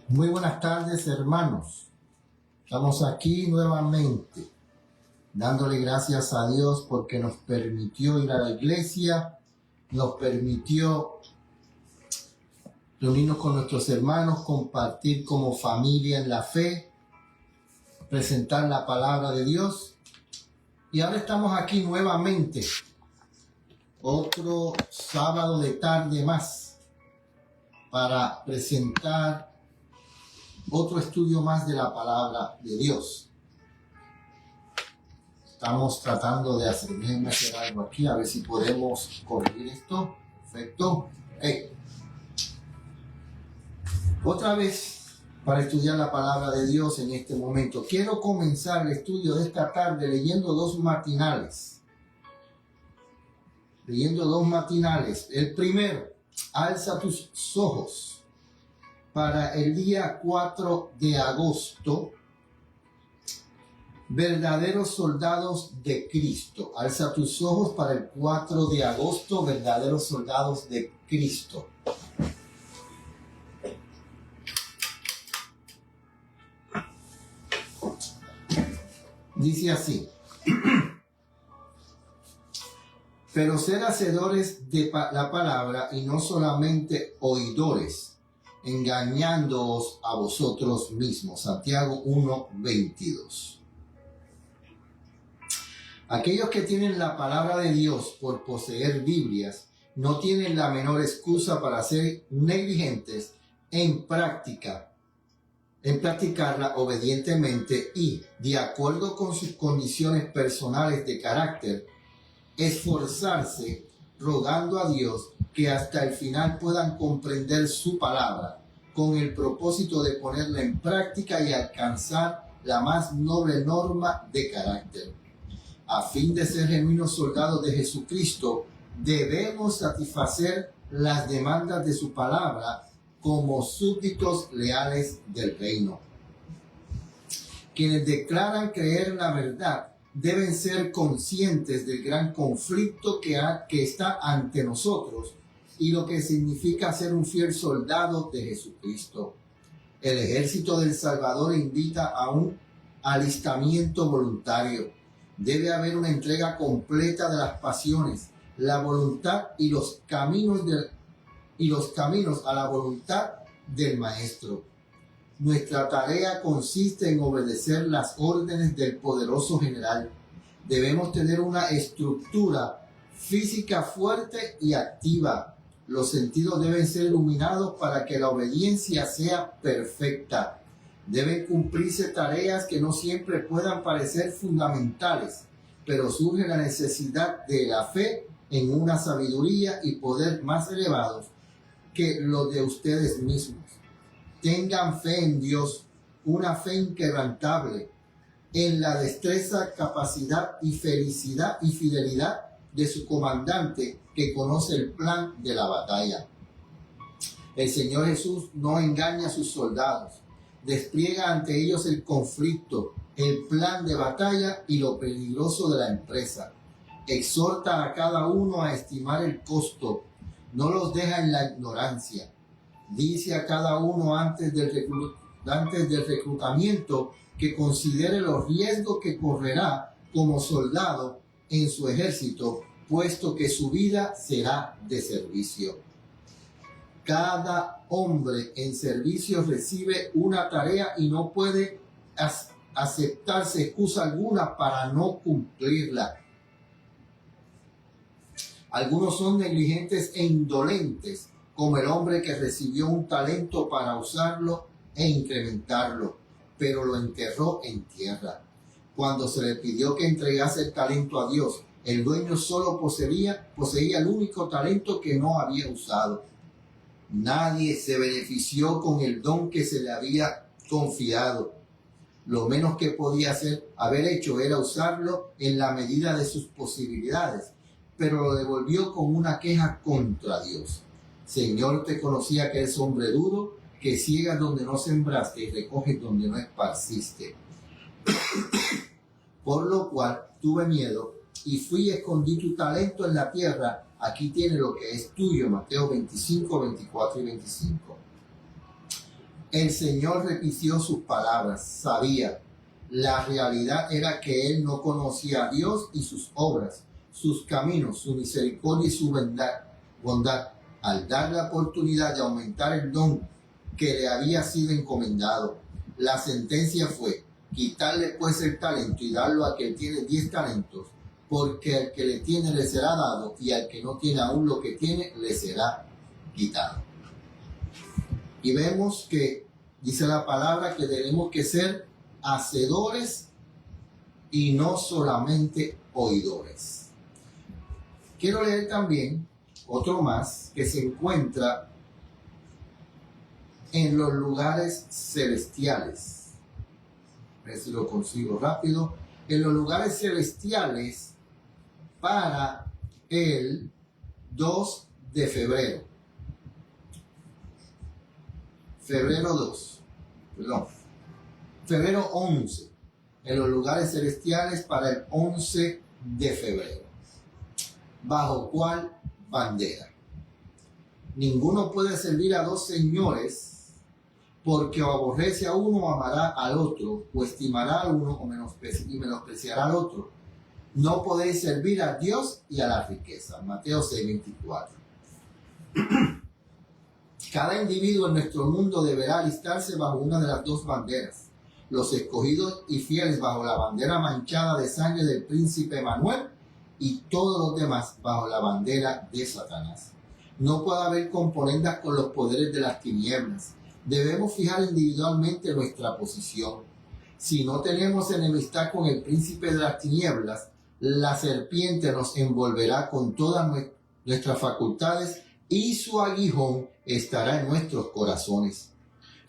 Muy buenas tardes, hermanos. Estamos aquí nuevamente, dándole gracias a Dios porque nos permitió ir a la iglesia, nos permitió reunirnos con nuestros hermanos, compartir como familia en la fe, presentar la palabra de Dios. Y ahora estamos aquí nuevamente, otro sábado de tarde más, para presentar otro estudio más de la palabra de Dios. Estamos tratando de hacer algo aquí, a ver si podemos corregir esto. Perfecto. Otra vez, para estudiar la palabra de Dios en este momento, quiero comenzar el estudio de esta tarde leyendo dos matinales. El primero, alza tus ojos. Para el día 4 de agosto, verdaderos soldados de Cristo. Alza tus ojos para el 4 de agosto, verdaderos soldados de Cristo. Dice así: pero ser hacedores de la palabra y no solamente oidores, engañándoos a vosotros mismos. Santiago 1:22. Aquellos que tienen la palabra de Dios por poseer Biblias no tienen la menor excusa para ser negligentes en practicarla obedientemente y, de acuerdo con sus condiciones personales de carácter, esforzarse rogando a Dios que hasta el final puedan comprender su palabra con el propósito de ponerla en práctica y alcanzar la más noble norma de carácter. A fin de ser genuinos soldados de Jesucristo, debemos satisfacer las demandas de su palabra como súbditos leales del reino. Quienes declaran creer la verdad deben ser conscientes del gran conflicto que está ante nosotros y lo que significa ser un fiel soldado de Jesucristo. El ejército del Salvador invita a un alistamiento voluntario. Debe haber una entrega completa de las pasiones, la voluntad y los caminos a la voluntad del Maestro. Nuestra tarea consiste en obedecer las órdenes del poderoso general. Debemos tener una estructura física fuerte y activa. Los sentidos deben ser iluminados para que la obediencia sea perfecta. Deben cumplirse tareas que no siempre puedan parecer fundamentales, pero surge la necesidad de la fe en una sabiduría y poder más elevados que los de ustedes mismos. Tengan fe en Dios, una fe inquebrantable, en la destreza, capacidad y fidelidad de su comandante que conoce el plan de la batalla. El Señor Jesús no engaña a sus soldados, despliega ante ellos el conflicto, el plan de batalla y lo peligroso de la empresa. Exhorta a cada uno a estimar el costo, no los deja en la ignorancia. Dice a cada uno antes del reclutamiento que considere los riesgos que correrá como soldado en su ejército, puesto que su vida será de servicio. Cada hombre en servicio recibe una tarea y no puede aceptarse excusa alguna para no cumplirla. Algunos son negligentes e indolentes, como el hombre que recibió un talento para usarlo e incrementarlo, pero lo enterró en tierra. Cuando se le pidió que entregase el talento a Dios, el dueño solo poseía el único talento que no había usado. Nadie se benefició con el don que se le había confiado. Lo menos que podía haber hecho era usarlo en la medida de sus posibilidades, pero lo devolvió con una queja contra Dios. Señor, te conocía que eres hombre duro, que ciegas donde no sembraste y recoges donde no esparciste. Por lo cual tuve miedo y fui y escondí tu talento en la tierra. Aquí tiene lo que es tuyo. Mateo 25, 24 y 25. El Señor repitió sus palabras, sabía. La realidad era que él no conocía a Dios y sus obras, sus caminos, su misericordia y su bondad. Al dar la oportunidad de aumentar el don que le había sido encomendado, la sentencia fue quitarle pues el talento y darlo a que tiene 10 talentos, porque al que le tiene le será dado y al que no tiene aún lo que tiene le será quitado. Y vemos que dice la palabra que tenemos que ser hacedores y no solamente oidores. Quiero leer también otro más que se encuentra en los lugares celestiales. A ver si lo consigo rápido. En los lugares celestiales para el 2 de febrero. Febrero 11. En los lugares celestiales para el 11 de febrero. ¿Bajo cuál bandera? Ninguno puede servir a dos señores, porque o aborrece a uno o amará al otro, o estimará a uno y menospreciará al otro. No podéis servir a Dios y a la riqueza. Mateo 6:24. Cada individuo en nuestro mundo deberá alistarse bajo una de las dos banderas. Los escogidos y fieles bajo la bandera manchada de sangre del príncipe Manuel y todos los demás bajo la bandera de Satanás. No puede haber componendas con los poderes de las tinieblas. Debemos fijar individualmente nuestra posición. Si no tenemos enemistad con el príncipe de las tinieblas, la serpiente nos envolverá con todas nuestras facultades y su aguijón estará en nuestros corazones.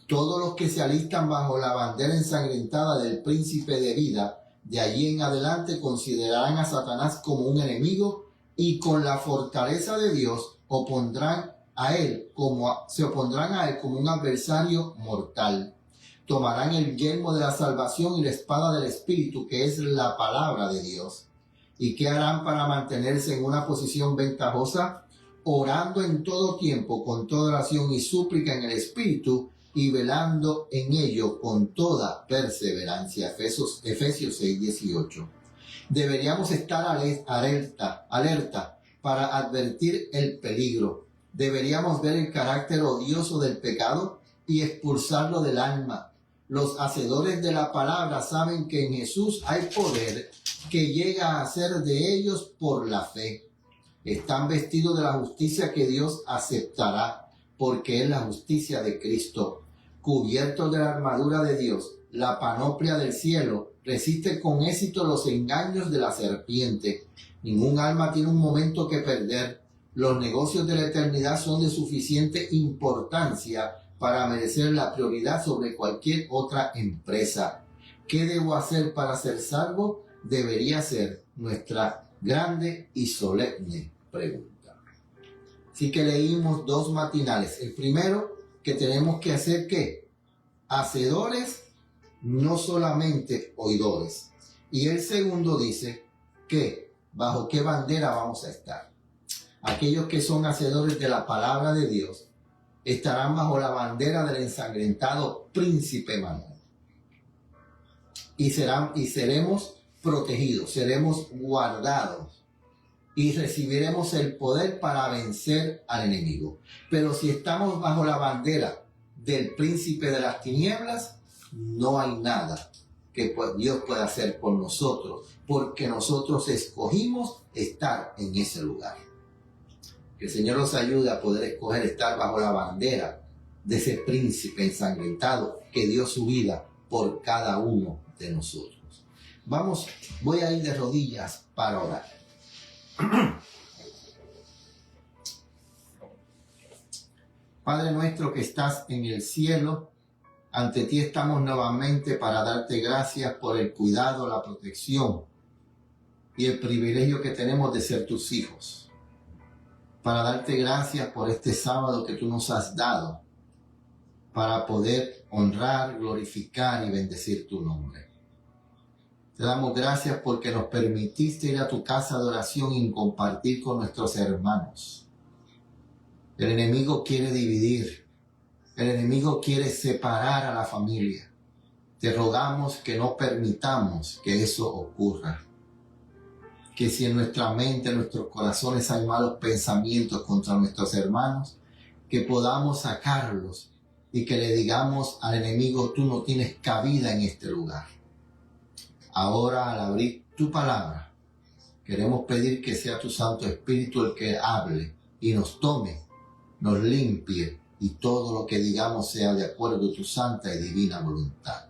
Todos los que se alistan bajo la bandera ensangrentada del príncipe de vida, de allí en adelante considerarán a Satanás como un enemigo y con la fortaleza de Dios se opondrán a él como un adversario mortal. Tomarán el yelmo de la salvación y la espada del Espíritu, que es la palabra de Dios. ¿Y qué harán para mantenerse en una posición ventajosa? Orando en todo tiempo, con toda oración y súplica en el Espíritu, y velando en ello con toda perseverancia. Efesios 6:18. Deberíamos estar alerta para advertir el peligro. Deberíamos ver el carácter odioso del pecado y expulsarlo del alma. Los hacedores de la palabra saben que en Jesús hay poder que llega a ser de ellos por la fe. Están vestidos de la justicia que Dios aceptará, porque es la justicia de Cristo. Cubiertos de la armadura de Dios, la panoplia del cielo resiste con éxito los engaños de la serpiente. Ningún alma tiene un momento que perder. Los negocios de la eternidad son de suficiente importancia para merecer la prioridad sobre cualquier otra empresa. ¿Qué debo hacer para ser salvo? Debería ser nuestra grande y solemne pregunta. Así que leímos dos matinales. El primero, que tenemos que hacer ¿qué? Hacedores, no solamente oidores. Y el segundo dice que bajo qué bandera vamos a estar. Aquellos que son hacedores de la palabra de Dios estarán bajo la bandera del ensangrentado príncipe Manuel. Y seremos protegidos, seremos guardados y recibiremos el poder para vencer al enemigo. Pero si estamos bajo la bandera del príncipe de las tinieblas, no hay nada que Dios pueda hacer por nosotros, porque nosotros escogimos estar en ese lugar. Que el Señor nos ayude a poder escoger estar bajo la bandera de ese príncipe ensangrentado que dio su vida por cada uno de nosotros. Voy a ir de rodillas para orar. Padre nuestro que estás en el cielo, ante ti estamos nuevamente para darte gracias por el cuidado, la protección y el privilegio que tenemos de ser tus hijos. Para darte gracias por este sábado que tú nos has dado, para poder honrar, glorificar y bendecir tu nombre. Te damos gracias porque nos permitiste ir a tu casa de oración y compartir con nuestros hermanos. El enemigo quiere dividir. El enemigo quiere separar a la familia. Te rogamos que no permitamos que eso ocurra. Que si en nuestra mente, en nuestros corazones hay malos pensamientos contra nuestros hermanos, que podamos sacarlos y que le digamos al enemigo, tú no tienes cabida en este lugar. Ahora, al abrir tu palabra, queremos pedir que sea tu Santo Espíritu el que hable y nos tome, nos limpie y todo lo que digamos sea de acuerdo a tu santa y divina voluntad.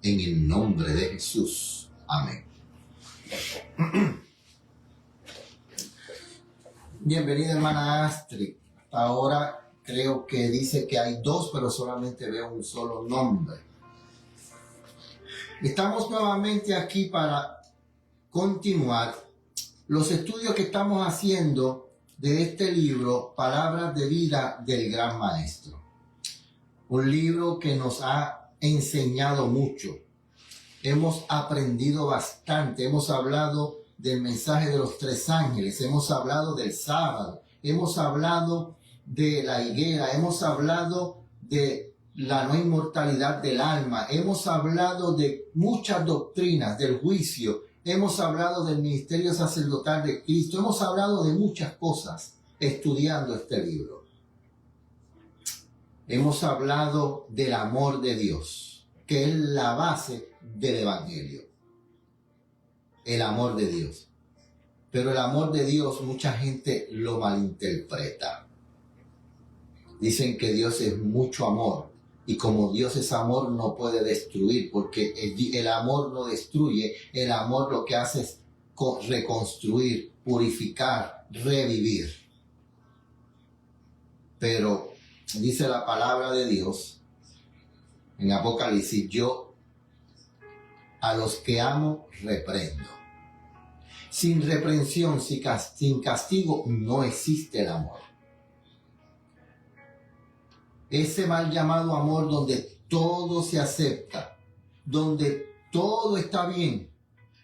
En el nombre de Jesús. Amén. Bienvenida, hermana Astrid. Hasta ahora creo que dice que hay dos, pero solamente veo un solo nombre. Estamos nuevamente aquí para continuar los estudios que estamos haciendo de este libro, Palabras de Vida del Gran Maestro. Un libro que nos ha enseñado mucho. Hemos aprendido bastante. Hemos hablado del mensaje de los 3 ángeles. Hemos hablado del sábado. Hemos hablado de la higuera. Hemos hablado de la no inmortalidad del alma. Hemos hablado de muchas doctrinas, del juicio. Hemos hablado del ministerio sacerdotal de Cristo. Hemos hablado de muchas cosas estudiando este libro. Hemos hablado del amor de Dios, que es la base del Evangelio. El amor de Dios. Pero el amor de Dios mucha gente lo malinterpreta. Dicen que Dios es mucho amor. Y como Dios es amor, no puede destruir, porque el amor no destruye. El amor lo que hace es reconstruir, purificar, revivir. Pero dice la palabra de Dios en Apocalipsis, yo a los que amo reprendo. Sin reprensión, sin castigo, no existe el amor. Ese mal llamado amor donde todo se acepta, donde todo está bien,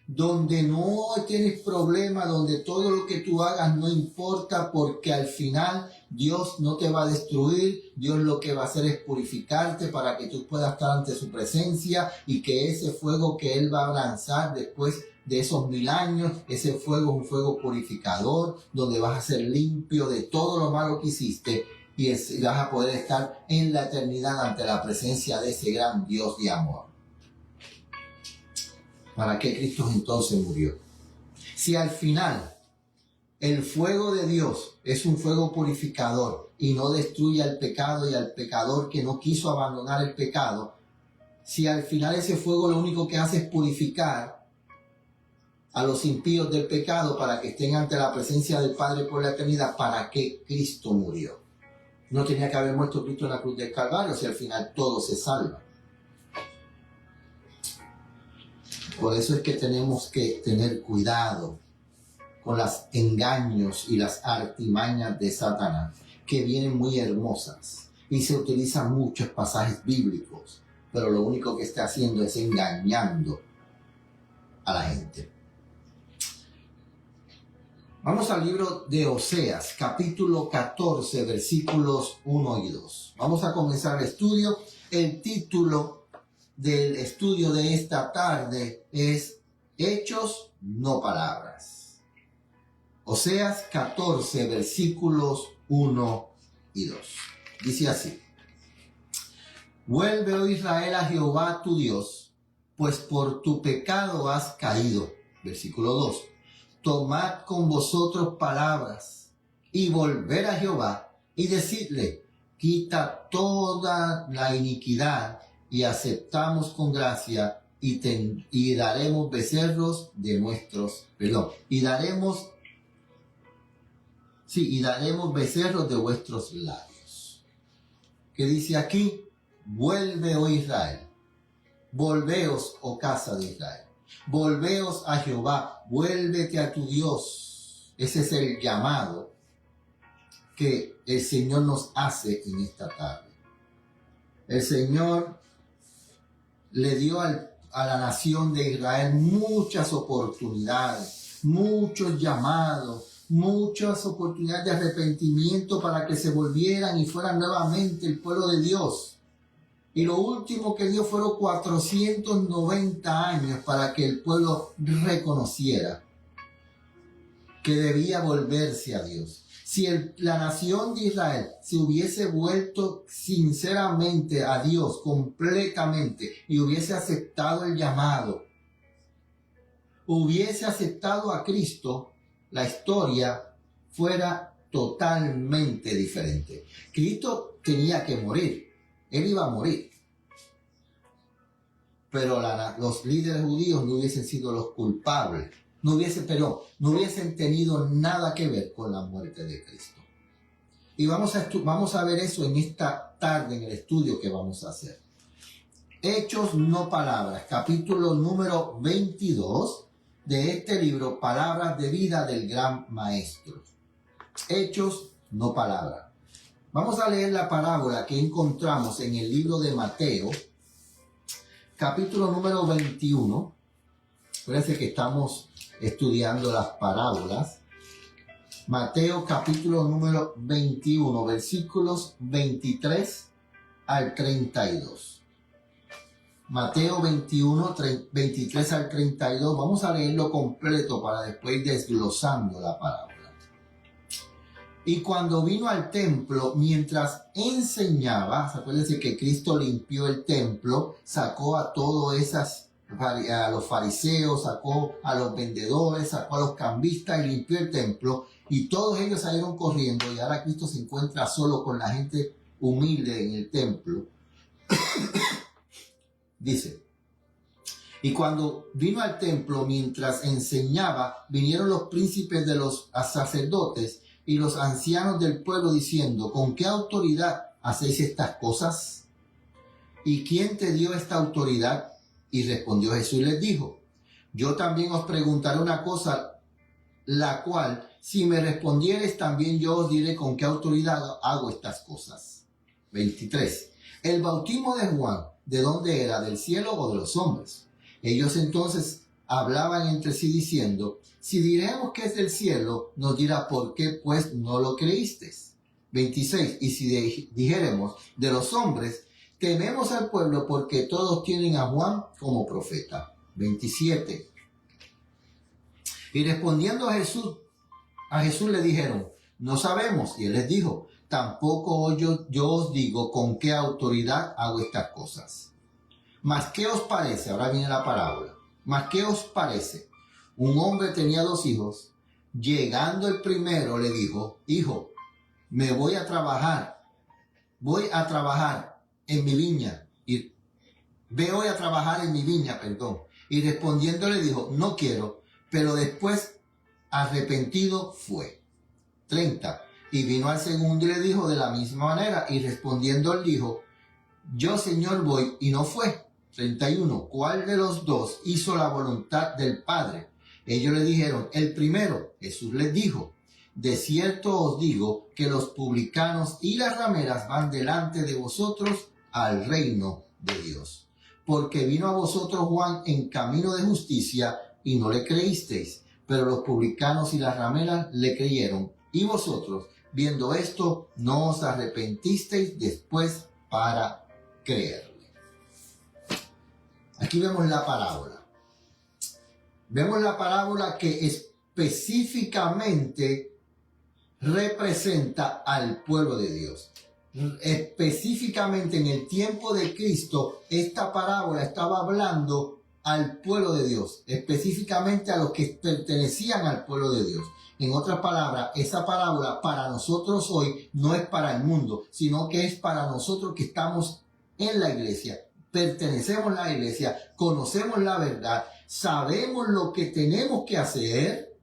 donde no tienes problema, donde todo lo que tú hagas no importa, porque al final Dios no te va a destruir. Dios lo que va a hacer es purificarte para que tú puedas estar ante su presencia, y que ese fuego que Él va a lanzar después de esos 1000 años, ese fuego es un fuego purificador, donde vas a ser limpio de todo lo malo que hiciste, y vas a poder estar en la eternidad ante la presencia de ese gran Dios de amor. ¿Para qué Cristo entonces murió? Si al final el fuego de Dios es un fuego purificador y no destruye al pecado y al pecador que no quiso abandonar el pecado, si al final ese fuego lo único que hace es purificar a los impíos del pecado para que estén ante la presencia del Padre por la eternidad, ¿para qué Cristo murió? No tenía que haber muerto Cristo en la cruz del Calvario si al final todo se salva. Por eso es que tenemos que tener cuidado con los engaños y las artimañas de Satanás, que vienen muy hermosas y se utilizan muchos pasajes bíblicos, pero lo único que está haciendo es engañando a la gente. Vamos al libro de Oseas, capítulo 14, versículos 1 y 2. Vamos a comenzar el estudio. El título del estudio de esta tarde es Hechos, no palabras. Oseas 14, versículos 1 y 2. Dice así: Vuelve, oh Israel, a Jehová tu Dios, pues por tu pecado has caído. Versículo 2. Tomad con vosotros palabras y volver a Jehová y decidle: quita toda la iniquidad y aceptamos con gracia y daremos becerros de nuestros, y daremos becerros de vuestros labios. ¿Qué dice aquí? Vuelve, oh Israel. Volveos, oh casa de Israel. Volveos a Jehová, vuélvete a tu Dios. Ese es el llamado que el Señor nos hace en esta tarde. El Señor le dio a la nación de Israel muchas oportunidades, muchos llamados, muchas oportunidades de arrepentimiento para que se volvieran y fueran nuevamente el pueblo de Dios. Y lo último que dio fueron 490 años para que el pueblo reconociera que debía volverse a Dios. Si la nación de Israel se hubiese vuelto sinceramente a Dios completamente y hubiese aceptado el llamado, hubiese aceptado a Cristo, la historia fuera totalmente diferente. Cristo tenía que morir. Él iba a morir. Pero los líderes judíos no hubiesen sido los culpables. No hubiesen tenido nada que ver con la muerte de Cristo. Y vamos a ver eso en esta tarde en el estudio que vamos a hacer. Hechos, no palabras, capítulo número 22 de este libro, Palabras de Vida del Gran Maestro. Hechos, no palabras. Vamos a leer la parábola que encontramos en el libro de Mateo, capítulo número 21. Parece que estamos estudiando las parábolas. Mateo capítulo número 21, versículos 23 al 32. Mateo 21, 23 al 32. Vamos a leerlo completo para después ir desglosando la parábola. Y cuando vino al templo, mientras enseñaba, acuérdense que Cristo limpió el templo, sacó a a los fariseos, sacó a los vendedores, sacó a los cambistas y limpió el templo, y todos ellos salieron corriendo, y ahora Cristo se encuentra solo con la gente humilde en el templo. Dice, y cuando vino al templo, mientras enseñaba, vinieron los príncipes de los sacerdotes y los ancianos del pueblo diciendo, ¿con qué autoridad hacéis estas cosas? ¿Y quién te dio esta autoridad? Y respondió Jesús y les dijo, yo también os preguntaré una cosa, la cual, si me respondiereis, también yo os diré con qué autoridad hago estas cosas. 23. El bautismo de Juan, ¿de dónde era? ¿Del cielo o de los hombres? Ellos entonces hablaban entre sí diciendo, si diremos que es del cielo, nos dirá, ¿por qué pues no lo creísteis? 26. Y si dijéremos de los hombres, tememos al pueblo porque todos tienen a Juan como profeta. 27. Y respondiendo a Jesús le dijeron, no sabemos. Y él les dijo, tampoco yo os digo con qué autoridad hago estas cosas. Mas, ¿qué os parece? Ahora viene la parábola. Mas, ¿qué os parece? Un hombre tenía 2 hijos. Llegando el primero le dijo, hijo, voy a trabajar en mi viña. Voy a trabajar en mi viña, perdón. Y respondiendo le dijo, no quiero. Pero después arrepentido fue. 30. Y vino al segundo y le dijo de la misma manera. Y respondiendo él dijo, yo Señor voy, y no fue. 31. ¿Cuál de los dos hizo la voluntad del Padre? Ellos le dijeron, el primero. Jesús les dijo, de cierto os digo que los publicanos y las rameras van delante de vosotros al reino de Dios. Porque vino a vosotros Juan en camino de justicia y no le creísteis, pero los publicanos y las rameras le creyeron. Y vosotros, viendo esto, no os arrepentisteis después para creerle. Aquí vemos la parábola. Vemos la parábola que específicamente representa al pueblo de Dios. Específicamente en el tiempo de Cristo, esta parábola estaba hablando al pueblo de Dios, específicamente a los que pertenecían al pueblo de Dios. En otras palabras, esa parábola para nosotros hoy no es para el mundo, sino que es para nosotros que estamos en la iglesia, pertenecemos a la iglesia, conocemos la verdad, sabemos lo que tenemos que hacer,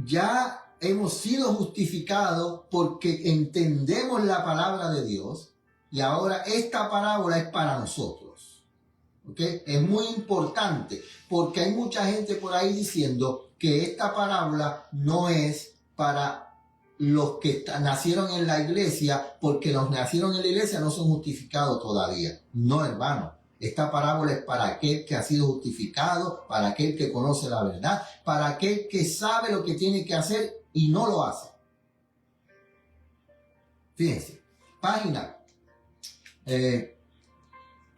ya hemos sido justificados porque entendemos la palabra de Dios y ahora esta parábola es para nosotros. ¿Okay? Es muy importante porque hay mucha gente por ahí diciendo que esta parábola no es para los que nacieron en la iglesia, porque los nacieron en la iglesia no son justificados todavía. No, hermano. Esta parábola es para aquel que ha sido justificado, para aquel que conoce la verdad, para aquel que sabe lo que tiene que hacer y no lo hace. Fíjense, página.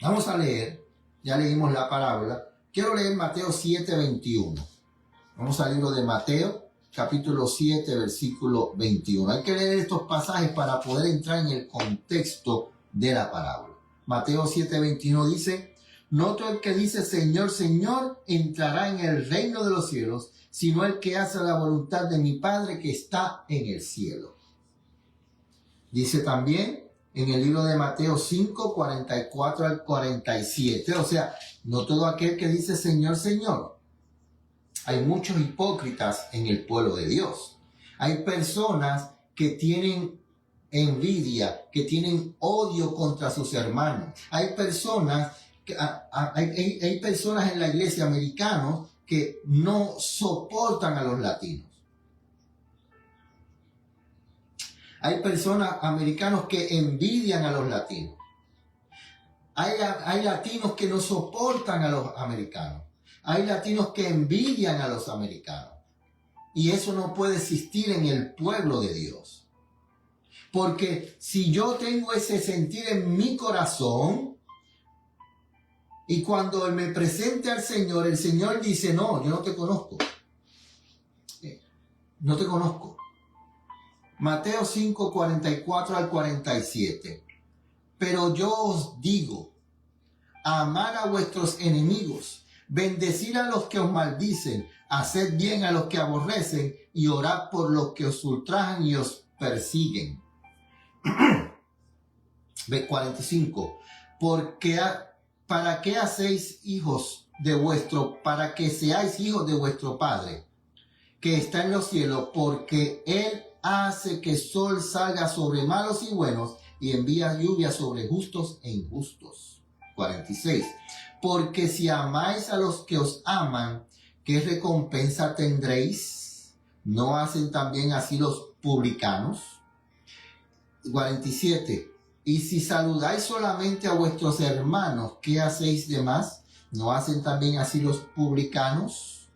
Vamos a leer, ya leímos la parábola. Quiero leer Mateo 7:21. Vamos al libro de Mateo, capítulo 7, versículo 21. Hay que leer estos pasajes para poder entrar en el contexto de la parábola. Mateo 7:21 dice: no todo el que dice Señor, Señor, entrará en el reino de los cielos, sino el que hace la voluntad de mi Padre que está en el cielo. Dice también en el libro de Mateo 5, 44 al 47. O sea, no todo aquel que dice Señor, Señor. Hay muchos hipócritas en el pueblo de Dios. Hay personas que tienen envidia, que tienen odio contra sus hermanos. Hay personas en la iglesia americana que no soportan a los latinos. Hay personas americanos que envidian a los latinos. Hay latinos que no soportan a los americanos. Hay latinos que envidian a los americanos. Y eso no puede existir en el pueblo de Dios. Porque si yo tengo ese sentir en mi corazón, y cuando me presente al Señor, el Señor dice: no, yo no te conozco. No te conozco. Mateo 5, 44 al 47. Pero yo os digo, amad a vuestros enemigos, bendecid a los que os maldicen, haced bien a los que aborrecen, y orad por los que os ultrajan y os persiguen. 45. Porque para que seáis hijos de vuestro Padre que está en los cielos, porque Él hace que el sol salga sobre malos y buenos, y envía lluvia sobre justos e injustos. 46. Porque si amáis a los que os aman, ¿qué recompensa tendréis? ¿No hacen también así los publicanos? 47. Y si saludáis solamente a vuestros hermanos, ¿qué hacéis de más? ¿No hacen también así los publicanos?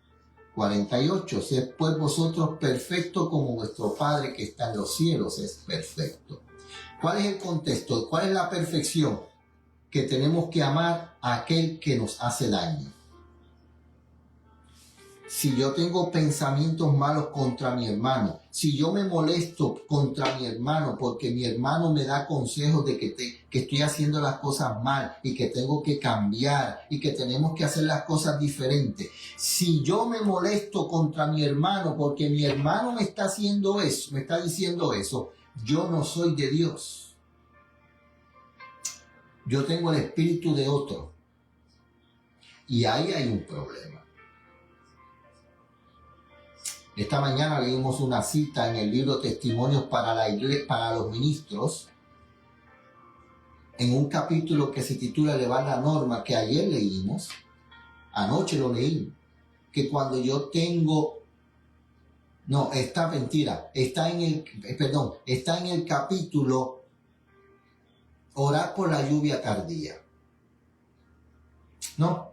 48. Sed pues vosotros perfectos como vuestro Padre que está en los cielos es perfecto. ¿Cuál es el contexto? ¿Cuál es la perfección? Que tenemos que amar a aquel que nos hace daño. Si yo tengo pensamientos malos contra mi hermano, si yo me molesto contra mi hermano porque mi hermano me da consejos de que estoy haciendo las cosas mal y que tengo que cambiar y que tenemos que hacer las cosas diferentes. Si yo me molesto contra mi hermano porque mi hermano me está haciendo eso, me está diciendo eso, yo no soy de Dios. Yo tengo el espíritu de otro. Y ahí hay un problema. Esta mañana leímos una cita en el libro Testimonios para la Iglesia, para los ministros, en un capítulo que se titula Elevar la norma, que ayer leímos, anoche lo leí, que cuando yo tengo, no, está en el capítulo Orar por la lluvia tardía. No,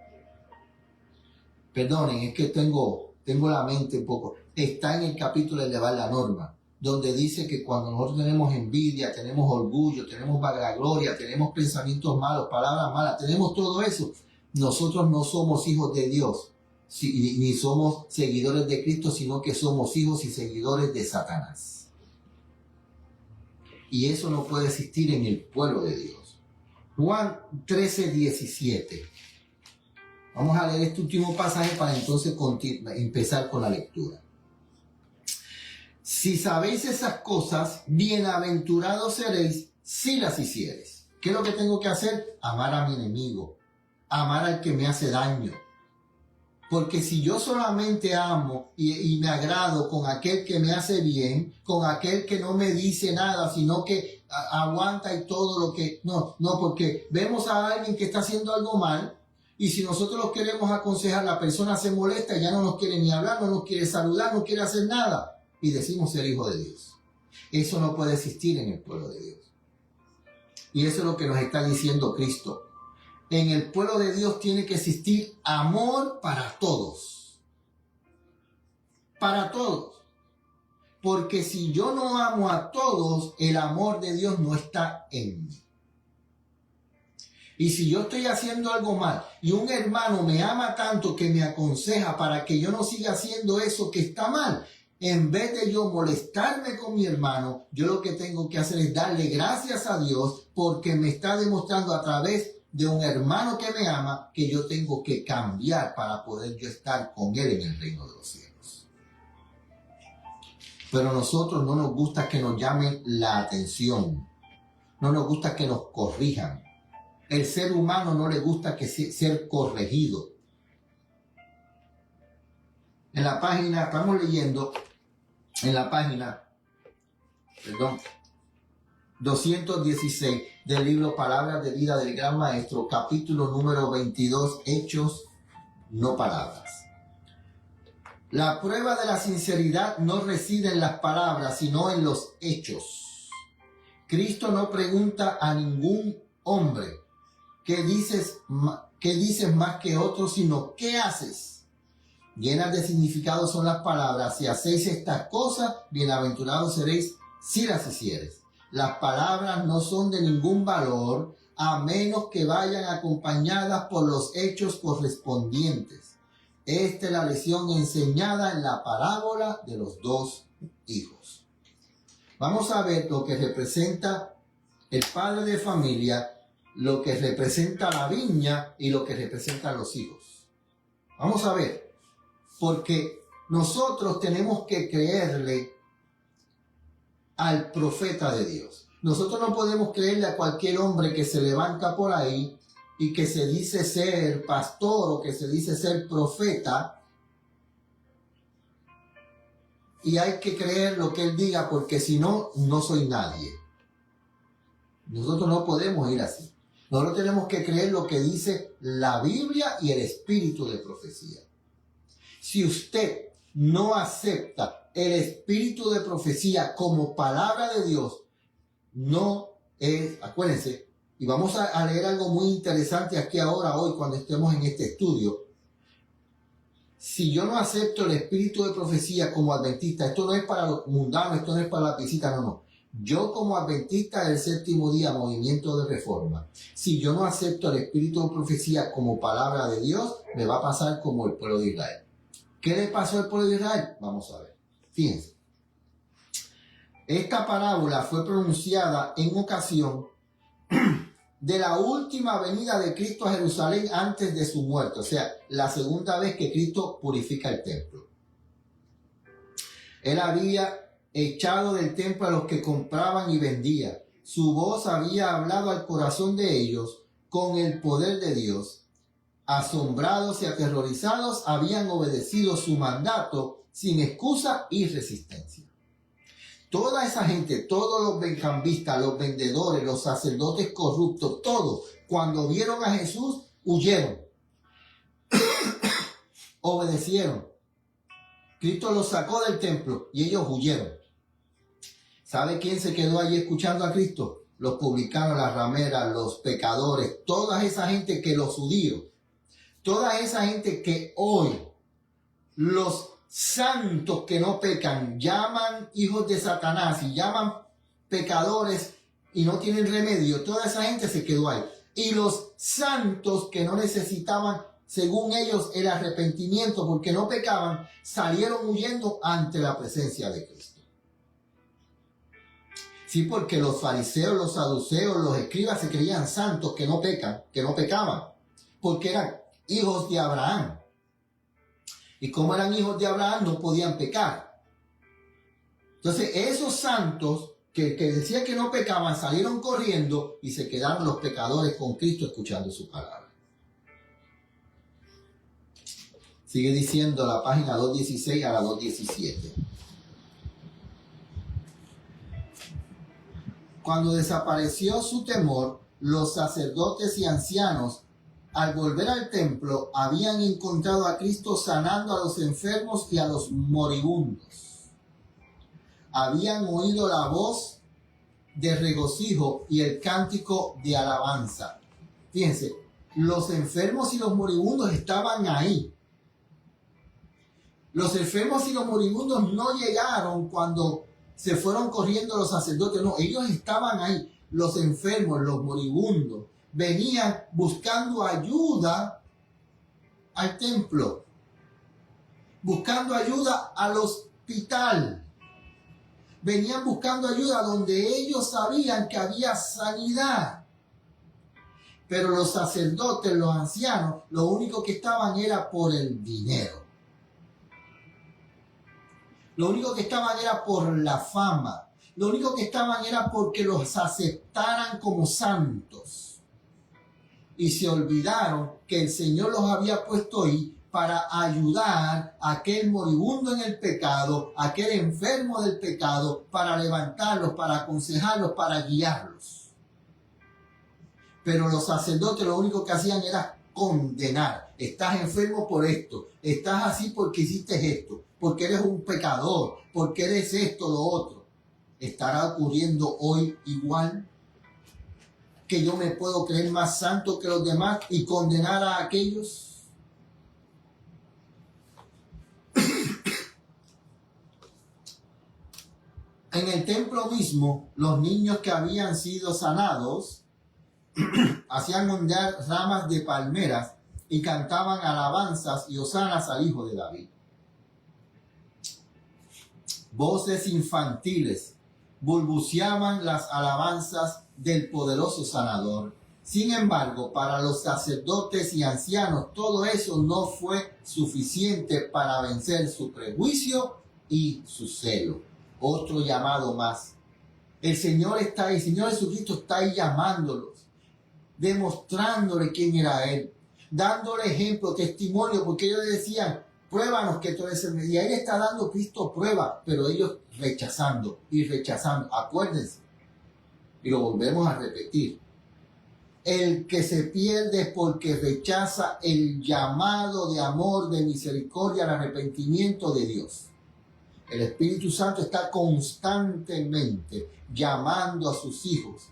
perdonen, es que tengo la mente un poco. Está en el capítulo de Elevar la norma, donde dice que cuando nosotros tenemos envidia, tenemos orgullo, tenemos vanagloria, tenemos pensamientos malos, palabras malas, tenemos todo eso, nosotros no somos hijos de Dios, ni somos seguidores de Cristo, sino que somos hijos y seguidores de Satanás. Y eso no puede existir en el pueblo de Dios. Juan 13, 17. Vamos a leer este último pasaje para entonces empezar con la lectura. Si sabéis esas cosas, bienaventurados seréis si las hiciereis. ¿Qué es lo que tengo que hacer? Amar a mi enemigo, amar al que me hace daño. Porque si yo solamente amo y me agrado con aquel que me hace bien, con aquel que no me dice nada, sino que aguanta y todo lo que... No, porque vemos a alguien que está haciendo algo mal, y si nosotros los queremos aconsejar, la persona se molesta, ya no nos quiere ni hablar, no nos quiere saludar, no quiere hacer nada. Y decimos ser hijo de Dios. Eso no puede existir en el pueblo de Dios. Y eso es lo que nos está diciendo Cristo. en el pueblo de Dios tiene que existir amor para todos. Para todos. Porque si yo no amo a todos, el amor de Dios no está en mí. Y si yo estoy haciendo algo mal y un hermano me ama tanto que me aconseja para que yo no siga haciendo eso que está mal, en vez de yo molestarme con mi hermano, yo lo que tengo que hacer es darle gracias a Dios porque me está demostrando a través de un hermano que me ama que yo tengo que cambiar para poder yo estar con él en el reino de los cielos. Pero a nosotros no nos gusta que nos llamen la atención, no nos gusta que nos corrijan. El ser humano no le gusta ser corregido. En la página, estamos leyendo, en la página, 216 del libro Palabras de Vida del Gran Maestro, capítulo número 22, Hechos, no palabras. La prueba de la sinceridad no reside en las palabras, sino en los hechos. Cristo no pregunta a ningún hombre, ¿qué dices más que otros? Sino, ¿qué haces? Llenas de significado son las palabras. Si hacéis estas cosas, bienaventurados seréis si las hicieres. Las palabras no son de ningún valor a menos que vayan acompañadas por los hechos correspondientes. Esta es la lección enseñada en la parábola de los dos hijos. Vamos a ver lo que representa el padre de familia, lo que representa la viña y lo que representan los hijos. Vamos a ver, porque nosotros tenemos que creerle al profeta de Dios. Nosotros no podemos creerle a cualquier hombre que se levanta por ahí y que se dice ser pastor o que se dice ser profeta, y hay que creer lo que él diga porque si no, no soy nadie. Nosotros no podemos ir así. Nosotros tenemos que creer lo que dice la Biblia y el espíritu de profecía. Si usted no acepta el espíritu de profecía como palabra de Dios, no es, acuérdense, y vamos a leer algo muy interesante aquí ahora, hoy, cuando estemos en este estudio. Si yo no acepto el espíritu de profecía como adventista, esto no es para los mundanos, esto no es para la visita, no. Yo como adventista del séptimo día, movimiento de reforma, si yo no acepto el espíritu de profecía como palabra de Dios, me va a pasar como el pueblo de Israel. ¿Qué le pasó al pueblo de Israel? Vamos a ver. Fíjense. Esta parábola fue pronunciada en ocasión de la última venida de Cristo a Jerusalén antes de su muerte, o sea, la segunda vez que Cristo purifica el templo. Él había echado del templo a los que compraban y vendían. Su voz había hablado al corazón de ellos con el poder de Dios. Asombrados y aterrorizados, habían obedecido su mandato sin excusa y resistencia. Toda esa gente, todos los benjambistas, los vendedores, los sacerdotes corruptos, todos, cuando vieron a Jesús, huyeron. Obedecieron. Cristo los sacó del templo y ellos huyeron. ¿Sabe quién se quedó allí escuchando a Cristo? Los publicanos, las rameras, los pecadores, toda esa gente que los judíos, toda esa gente que hoy los santos que no pecan llaman hijos de Satanás y llaman pecadores y no tienen remedio, toda esa gente se quedó ahí. Y los santos que no necesitaban, según ellos, el arrepentimiento porque no pecaban, salieron huyendo ante la presencia de Cristo. Sí, porque los fariseos, los saduceos, los escribas se creían santos que no pecan, que no pecaban, porque eran hijos de Abraham. Y como eran hijos de Abraham, no podían pecar. Entonces, esos santos que decían que no pecaban, salieron corriendo y se quedaron los pecadores con Cristo escuchando su palabra. Sigue diciendo la página 216 a la 217. Cuando desapareció su temor, los sacerdotes y ancianos, al volver al templo, habían encontrado a Cristo sanando a los enfermos y a los moribundos. Habían oído la voz de regocijo y el cántico de alabanza. Fíjense, Los enfermos y los moribundos estaban ahí. Los enfermos y los moribundos no llegaron cuando se fueron corriendo los sacerdotes. No, ellos estaban ahí. Los enfermos, los moribundos, venían buscando ayuda al templo, buscando ayuda al hospital. Venían buscando ayuda donde ellos sabían que había sanidad. Pero los sacerdotes, los ancianos, lo único que estaban era por el dinero. Lo único que estaban era por la fama. Lo único que estaban era porque los aceptaran como santos. Y se olvidaron que el Señor los había puesto ahí para ayudar a aquel moribundo en el pecado, a aquel enfermo del pecado, para levantarlos, para aconsejarlos, para guiarlos. Pero los sacerdotes lo único que hacían era condenar. Estás enfermo por esto, estás así porque hiciste esto, porque eres un pecador, porque eres esto, lo otro. ¿Estará ocurriendo hoy igual? ¿Que yo me puedo creer más santo que los demás y condenar a aquellos? En el templo mismo, los niños que habían sido sanados hacían ondear ramas de palmeras y cantaban alabanzas y hosanas al Hijo de David. Voces infantiles balbuceaban las alabanzas del poderoso sanador. Sin embargo, para los sacerdotes y ancianos, todo eso no fue suficiente para vencer su prejuicio y su celo. Otro llamado más. El Señor Jesucristo está ahí llamándolos, demostrándole quién era Él, dándole ejemplo, testimonio, porque ellos le decían, pruébanos que tú eres el Mesías. Y Él está dando Cristo prueba, pero ellos rechazando y rechazando. Acuérdense, y lo volvemos a repetir. El que se pierde es porque rechaza el llamado de amor, de misericordia, al arrepentimiento de Dios. El Espíritu Santo está constantemente llamando a sus hijos,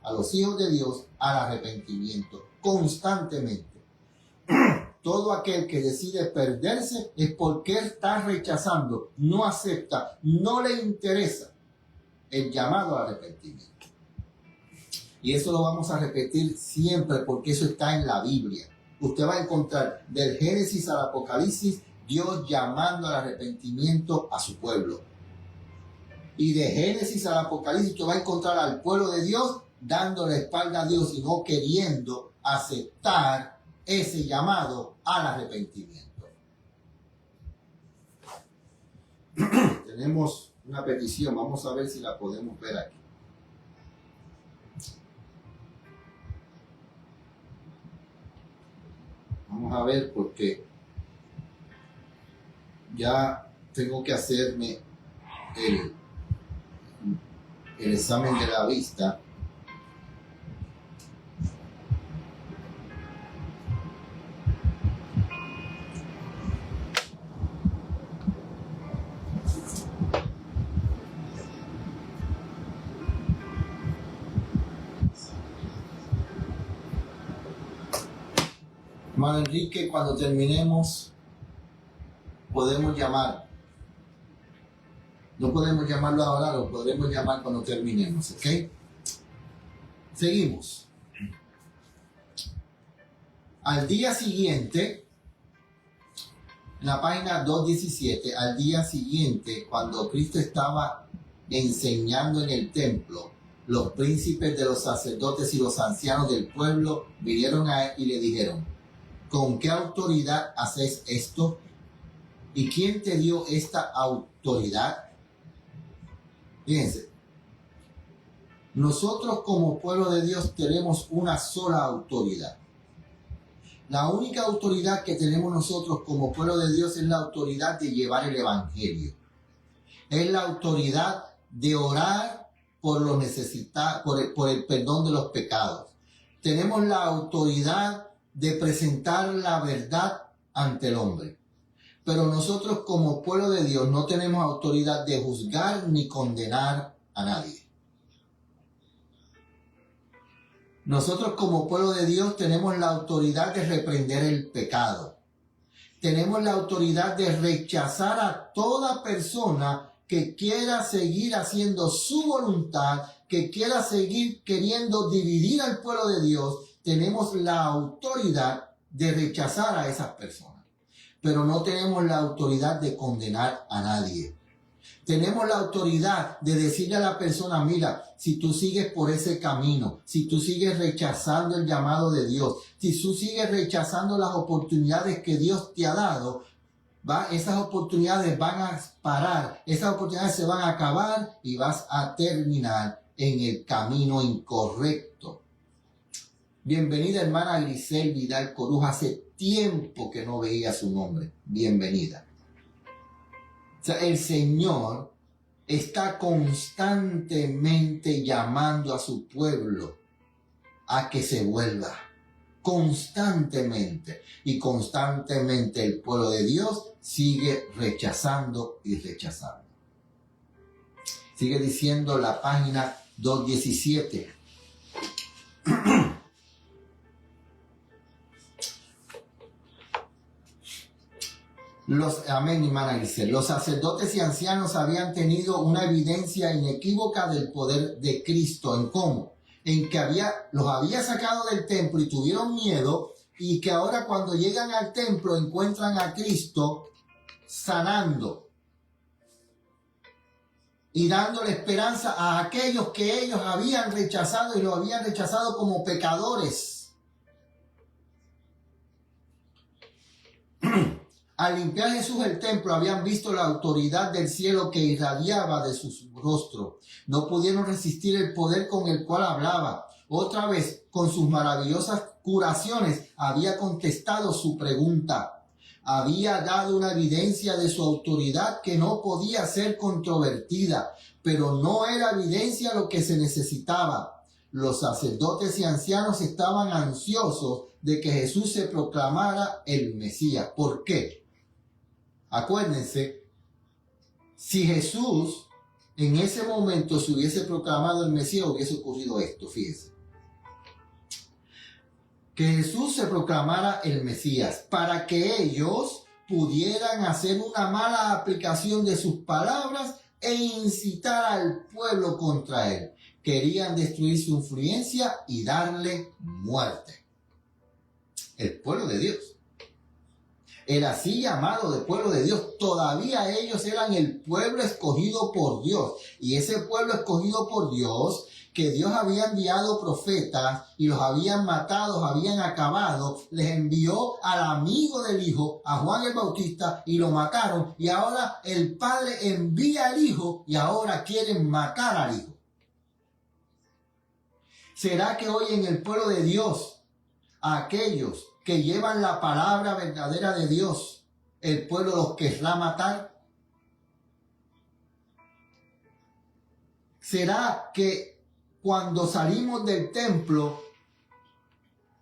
a los hijos de Dios, al arrepentimiento. Constantemente. Todo aquel que decide perderse es porque está rechazando, no acepta, no le interesa el llamado al arrepentimiento. Y eso lo vamos a repetir siempre porque eso está en la Biblia. Usted va a encontrar del Génesis al Apocalipsis Dios llamando al arrepentimiento a su pueblo. Y de Génesis al Apocalipsis usted va a encontrar al pueblo de Dios dando la espalda a Dios y no queriendo aceptar ese llamado al arrepentimiento. Tenemos una petición, vamos a ver si la podemos ver aquí. Vamos a ver porque ya tengo que hacerme el examen de la vista. Hermano Enrique, cuando terminemos, podemos llamar. No podemos llamarlo ahora, lo podremos llamar cuando terminemos, ¿ok? Seguimos. Al día siguiente, en la página 217, al día siguiente, cuando Cristo estaba enseñando en el templo, los príncipes de los sacerdotes y los ancianos del pueblo vinieron a él y le dijeron, ¿con qué autoridad haces esto? ¿Y quién te dio esta autoridad? Fíjense, nosotros como pueblo de Dios tenemos una sola autoridad. La única autoridad que tenemos nosotros como pueblo de Dios es la autoridad de llevar el evangelio. Es la autoridad de orar por los necesitados, por el perdón de los pecados. Tenemos la autoridad de presentar la verdad ante el hombre. Pero nosotros como pueblo de Dios no tenemos autoridad de juzgar ni condenar a nadie. Nosotros como pueblo de Dios tenemos la autoridad de reprender el pecado. Tenemos la autoridad de rechazar a toda persona que quiera seguir haciendo su voluntad, que quiera seguir queriendo dividir al pueblo de Dios. Tenemos la autoridad de rechazar a esas personas. Pero no tenemos la autoridad de condenar a nadie. Tenemos la autoridad de decirle a la persona, mira, si tú sigues por ese camino, si tú sigues rechazando el llamado de Dios, si tú sigues rechazando las oportunidades que Dios te ha dado, esas oportunidades van a parar, esas oportunidades se van a acabar y vas a terminar en el camino incorrecto. Bienvenida, hermana Grisel Vidal Coruja. Hace tiempo que no veía su nombre. Bienvenida. O sea, el Señor está constantemente llamando a su pueblo a que se vuelva. Constantemente. Y constantemente el pueblo de Dios sigue rechazando y rechazando. Sigue diciendo la página 217. Amén, hermana Grisel. Los sacerdotes y ancianos habían tenido una evidencia inequívoca del poder de Cristo. ¿En cómo? En que los había sacado del templo y tuvieron miedo, y que ahora cuando llegan al templo encuentran a Cristo sanando y dándole esperanza a aquellos que ellos habían rechazado y lo habían rechazado como pecadores. Al limpiar Jesús el templo, habían visto la autoridad del cielo que irradiaba de su rostro. No pudieron resistir el poder con el cual hablaba. Otra vez, con sus maravillosas curaciones, había contestado su pregunta. Había dado una evidencia de su autoridad que no podía ser controvertida, pero no era evidencia lo que se necesitaba. Los sacerdotes y ancianos estaban ansiosos de que Jesús se proclamara el Mesías. ¿Por qué? Acuérdense, si Jesús en ese momento se hubiese proclamado el Mesías, hubiese ocurrido esto, fíjense. Que Jesús se proclamara el Mesías para que ellos pudieran hacer una mala aplicación de sus palabras e incitar al pueblo contra él. Querían destruir su influencia y darle muerte. El pueblo de Dios. El así llamado de pueblo de Dios, todavía ellos eran el pueblo escogido por Dios. Y ese pueblo escogido por Dios, que Dios había enviado profetas y los habían matado, los habían acabado, les envió al amigo del Hijo, a Juan el Bautista, y lo mataron. Y ahora el Padre envía al Hijo y ahora quieren matar al Hijo. ¿Será que hoy en el pueblo de Dios, aquellos que llevan la palabra verdadera de Dios, el pueblo los querrá matar? ¿Será que cuando salimos del templo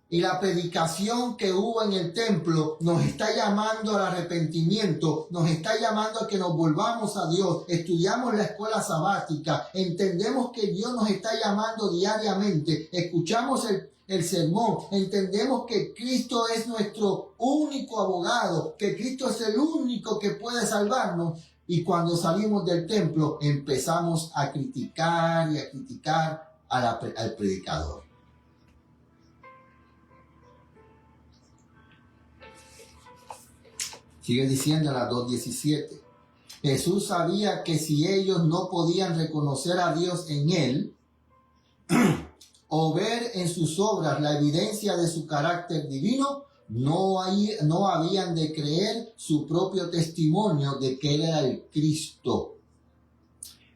y la predicación que hubo en el templo nos está llamando al arrepentimiento, nos está llamando a que nos volvamos a Dios, estudiamos la escuela sabática, entendemos que Dios nos está llamando diariamente, escuchamos el sermón, entendemos que Cristo es nuestro único abogado, que Cristo es el único que puede salvarnos, y cuando salimos del templo empezamos a criticar y a criticar al predicador? Sigue diciendo en la 2:17. Jesús sabía que si ellos no podían reconocer a Dios en él, o ver en sus obras la evidencia de su carácter divino, no habían de creer su propio testimonio de que él era el Cristo.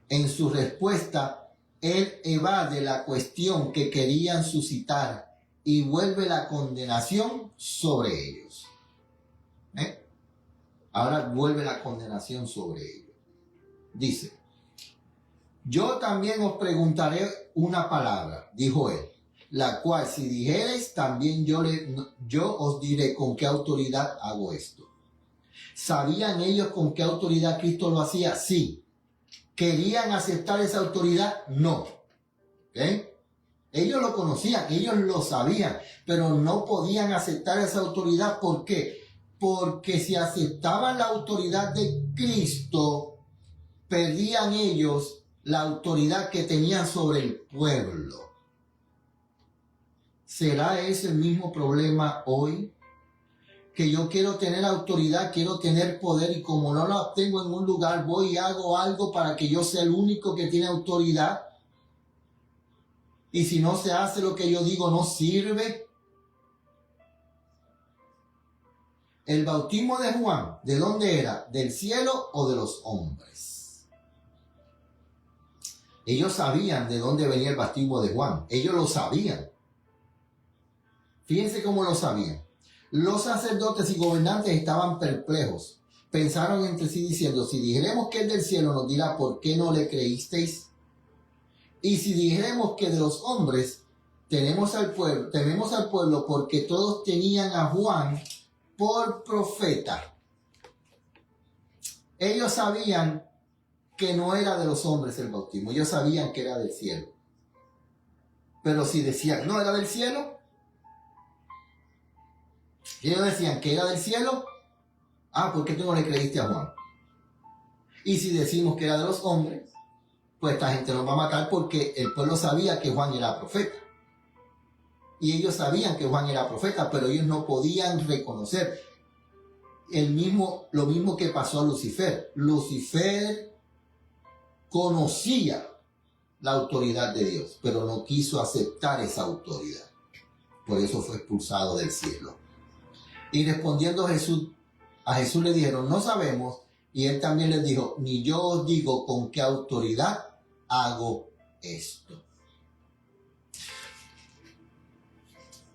En su respuesta, él evade la cuestión que querían suscitar y vuelve la condenación sobre ellos. Ahora vuelve la condenación sobre ellos. Dice: yo también os preguntaré una palabra, dijo él, la cual si dijereis, también yo os diré con qué autoridad hago esto. ¿Sabían ellos con qué autoridad Cristo lo hacía? Sí. ¿Querían aceptar esa autoridad? No. ¿Okay? Ellos lo conocían, ellos lo sabían, pero no podían aceptar esa autoridad. ¿Por qué? Porque si aceptaban la autoridad de Cristo, perdían ellos la autoridad que tenían sobre el pueblo. ¿Será ese el mismo problema hoy? Que yo quiero tener autoridad, quiero tener poder, y como no la obtengo en un lugar, voy y hago algo para que yo sea el único que tiene autoridad. Y si no se hace lo que yo digo, no sirve. El bautismo de Juan, ¿de dónde era? ¿Del cielo o de los hombres? Ellos sabían de dónde venía el bautismo de Juan. Ellos lo sabían. Fíjense cómo lo sabían. Los sacerdotes y gobernantes estaban perplejos. Pensaron entre sí diciendo, si dijéremos que es del cielo, nos dirá, ¿por qué no le creísteis? Y si dijéremos que de los hombres, tememos al pueblo porque todos tenían a Juan por profeta. Ellos sabían que no era de los hombres el bautismo. Ellos sabían que era del cielo. Pero si decían, no era del cielo, ellos decían que era del cielo, ¿por qué tú no le creíste a Juan? Y si decimos que era de los hombres, pues esta gente nos va a matar, porque el pueblo sabía que Juan era profeta. Y ellos sabían que Juan era profeta, pero ellos no podían reconocer lo mismo que pasó a Lucifer. Lucifer conocía la autoridad de Dios, pero no quiso aceptar esa autoridad. Por eso fue expulsado del cielo. Y respondiendo a Jesús le dijeron, no sabemos. Y él también les dijo, ni yo os digo con qué autoridad hago esto.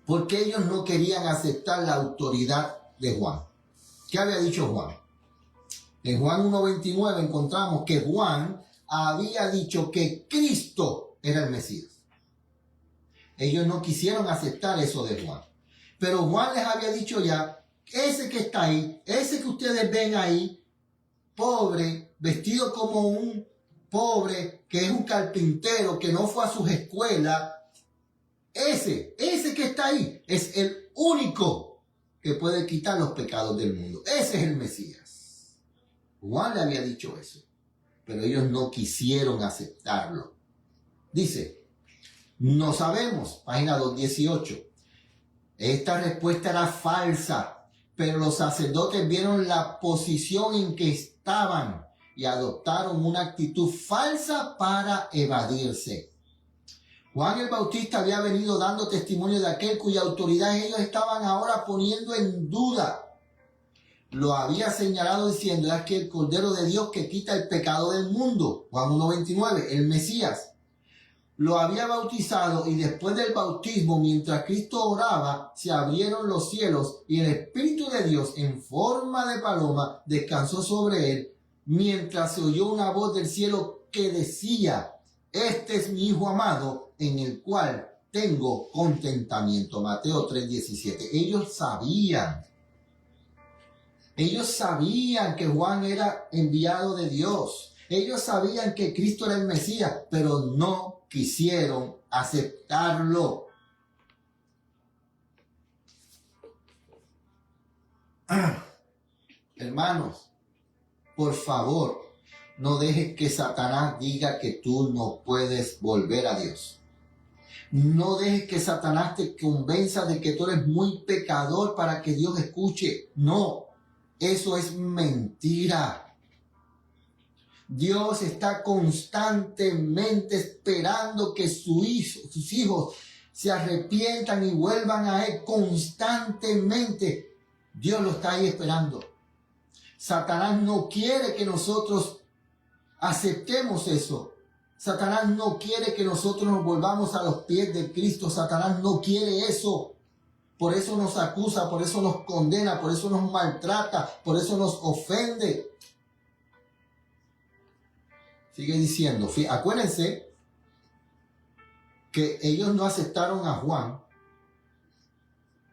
Porque ellos no querían aceptar la autoridad de Juan. ¿Qué había dicho Juan? En Juan 1:29 encontramos que Juan había dicho que Cristo era el Mesías. Ellos no quisieron aceptar eso de Juan. Pero Juan les había dicho ya, ese que está ahí, ese que ustedes ven ahí, pobre, vestido como un pobre, que es un carpintero, que no fue a sus escuelas, ese que está ahí es el único que puede quitar los pecados del mundo. Ese es el Mesías. Juan le había dicho eso, pero ellos no quisieron aceptarlo. Dice, no sabemos, página 218. Esta respuesta era falsa, pero los sacerdotes vieron la posición en que estaban y adoptaron una actitud falsa para evadirse. Juan el Bautista había venido dando testimonio de aquel cuya autoridad ellos estaban ahora poniendo en duda. Lo había señalado diciendo, es que el Cordero de Dios que quita el pecado del mundo. Juan 1:29, el Mesías. Lo había bautizado, y después del bautismo, mientras Cristo oraba, se abrieron los cielos y el Espíritu de Dios en forma de paloma descansó sobre él, mientras se oyó una voz del cielo que decía, este es mi Hijo amado, en el cual tengo contentamiento. Mateo 3:17. Ellos sabían que Juan era enviado de Dios. Ellos sabían que Cristo era el Mesías, pero no quisieron aceptarlo. Hermanos, por favor, no dejes que Satanás diga que tú no puedes volver a Dios. No dejes que Satanás te convenza de que tú eres muy pecador para que Dios escuche. No, eso es mentira. Dios está constantemente esperando que sus hijos se arrepientan y vuelvan a Él constantemente. Dios lo está ahí esperando. Satanás no quiere que nosotros aceptemos eso. Satanás no quiere que nosotros nos volvamos a los pies de Cristo. Satanás no quiere eso. Por eso nos acusa, por eso nos condena, por eso nos maltrata, por eso nos ofende. Sigue diciendo, acuérdense que ellos no aceptaron a Juan.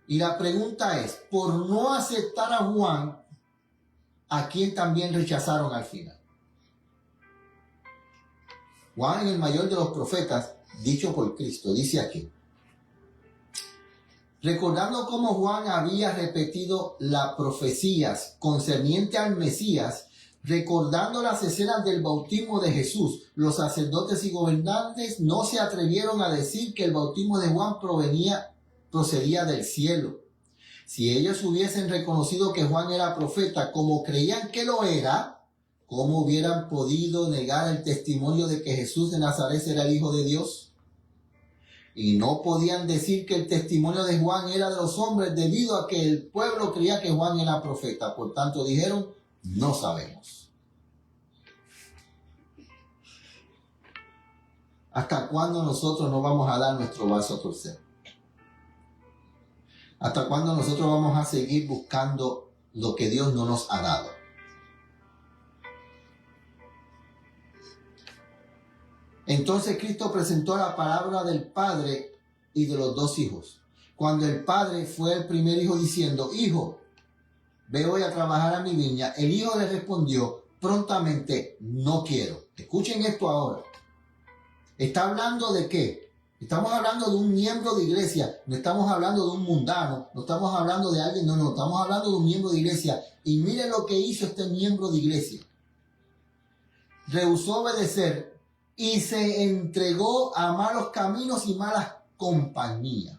Y la pregunta es, por no aceptar a Juan, ¿a quién también rechazaron al final? Juan, el mayor de los profetas, dicho por Cristo, dice aquí, recordando cómo Juan había repetido las profecías concerniente al Mesías, recordando las escenas del bautismo de Jesús, los sacerdotes y gobernantes no se atrevieron a decir que el bautismo de Juan procedía del cielo. Si ellos hubiesen reconocido que Juan era profeta como creían que lo era, ¿cómo hubieran podido negar el testimonio de que Jesús de Nazaret era el Hijo de Dios? Y no podían decir que el testimonio de Juan era de los hombres debido a que el pueblo creía que Juan era profeta. Por tanto dijeron, no sabemos. ¿Hasta cuándo nosotros no vamos a dar nuestro brazo a torcer? ¿Hasta cuándo nosotros vamos a seguir buscando lo que Dios no nos ha dado? Entonces Cristo presentó la palabra del Padre y de los dos hijos. Cuando el Padre fue el primer hijo diciendo, hijo, ve hoy a trabajar a mi viña, el hijo le respondió prontamente, no quiero. Escuchen esto ahora. ¿Está hablando de qué? Estamos hablando de un miembro de iglesia, no estamos hablando de un mundano, no estamos hablando de alguien, no, estamos hablando de un miembro de iglesia. Y miren lo que hizo este miembro de iglesia. Rehusó obedecer y se entregó a malos caminos y malas compañías.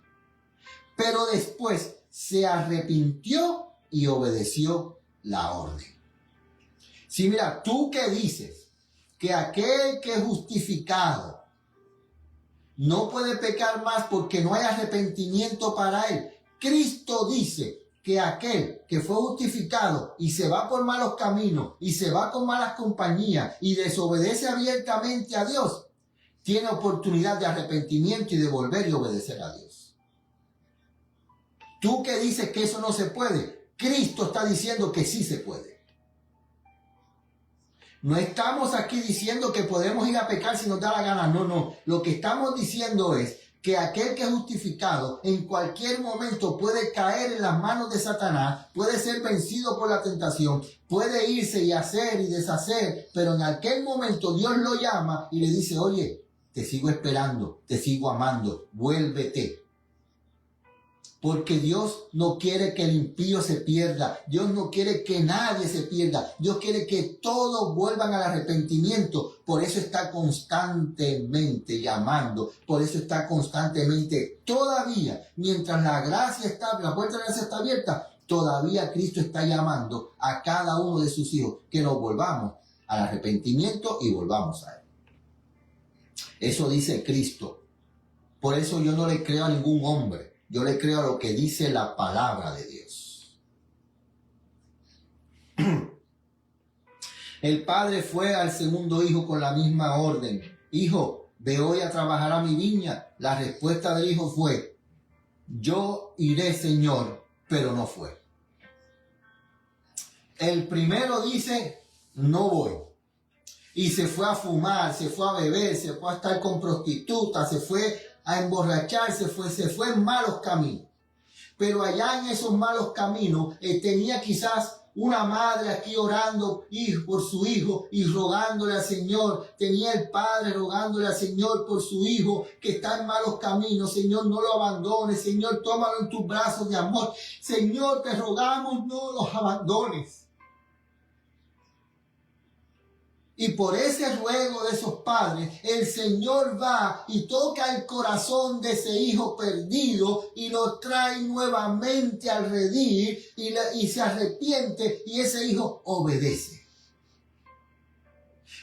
Pero después se arrepintió y obedeció la orden. Sí, mira, tú que dices que aquel que es justificado no puede pecar más porque no hay arrepentimiento para él. Cristo dice que aquel que fue justificado y se va por malos caminos y se va con malas compañías y desobedece abiertamente a Dios, tiene oportunidad de arrepentimiento y de volver y obedecer a Dios. Tú que dices que eso no se puede, Cristo está diciendo que sí se puede. No estamos aquí diciendo que podemos ir a pecar si nos da la gana. No. Lo que estamos diciendo es que aquel que es justificado en cualquier momento puede caer en las manos de Satanás, puede ser vencido por la tentación, puede irse y hacer y deshacer, pero en aquel momento Dios lo llama y le dice, oye, te sigo esperando, te sigo amando, vuélvete. Porque Dios no quiere que el impío se pierda. Dios no quiere que nadie se pierda. Dios quiere que todos vuelvan al arrepentimiento. Por eso está constantemente llamando. Por eso está constantemente, todavía, mientras la gracia está, la puerta de la gracia está abierta, todavía Cristo está llamando a cada uno de sus hijos que nos volvamos al arrepentimiento y volvamos a Él. Eso dice Cristo. Por eso yo no le creo a ningún hombre. Yo le creo a lo que dice la palabra de Dios. El padre fue al segundo hijo con la misma orden. Hijo, ve hoy a trabajar a mi viña. La respuesta del hijo fue, yo iré, Señor, pero no fue. El primero dice, no voy. Y se fue a fumar, se fue a beber, se fue a estar con prostitutas, se fue a emborracharse, se fue en malos caminos. Pero allá en esos malos caminos tenía quizás una madre aquí orando por su hijo y rogándole al Señor. Tenía el padre rogándole al Señor por su hijo que está en malos caminos. Señor, no lo abandones. Señor, tómalo en tus brazos de amor. Señor, te rogamos, no los abandones. Y por ese ruego de esos padres, el Señor va y toca el corazón de ese hijo perdido y lo trae nuevamente al redil y se arrepiente y ese hijo obedece.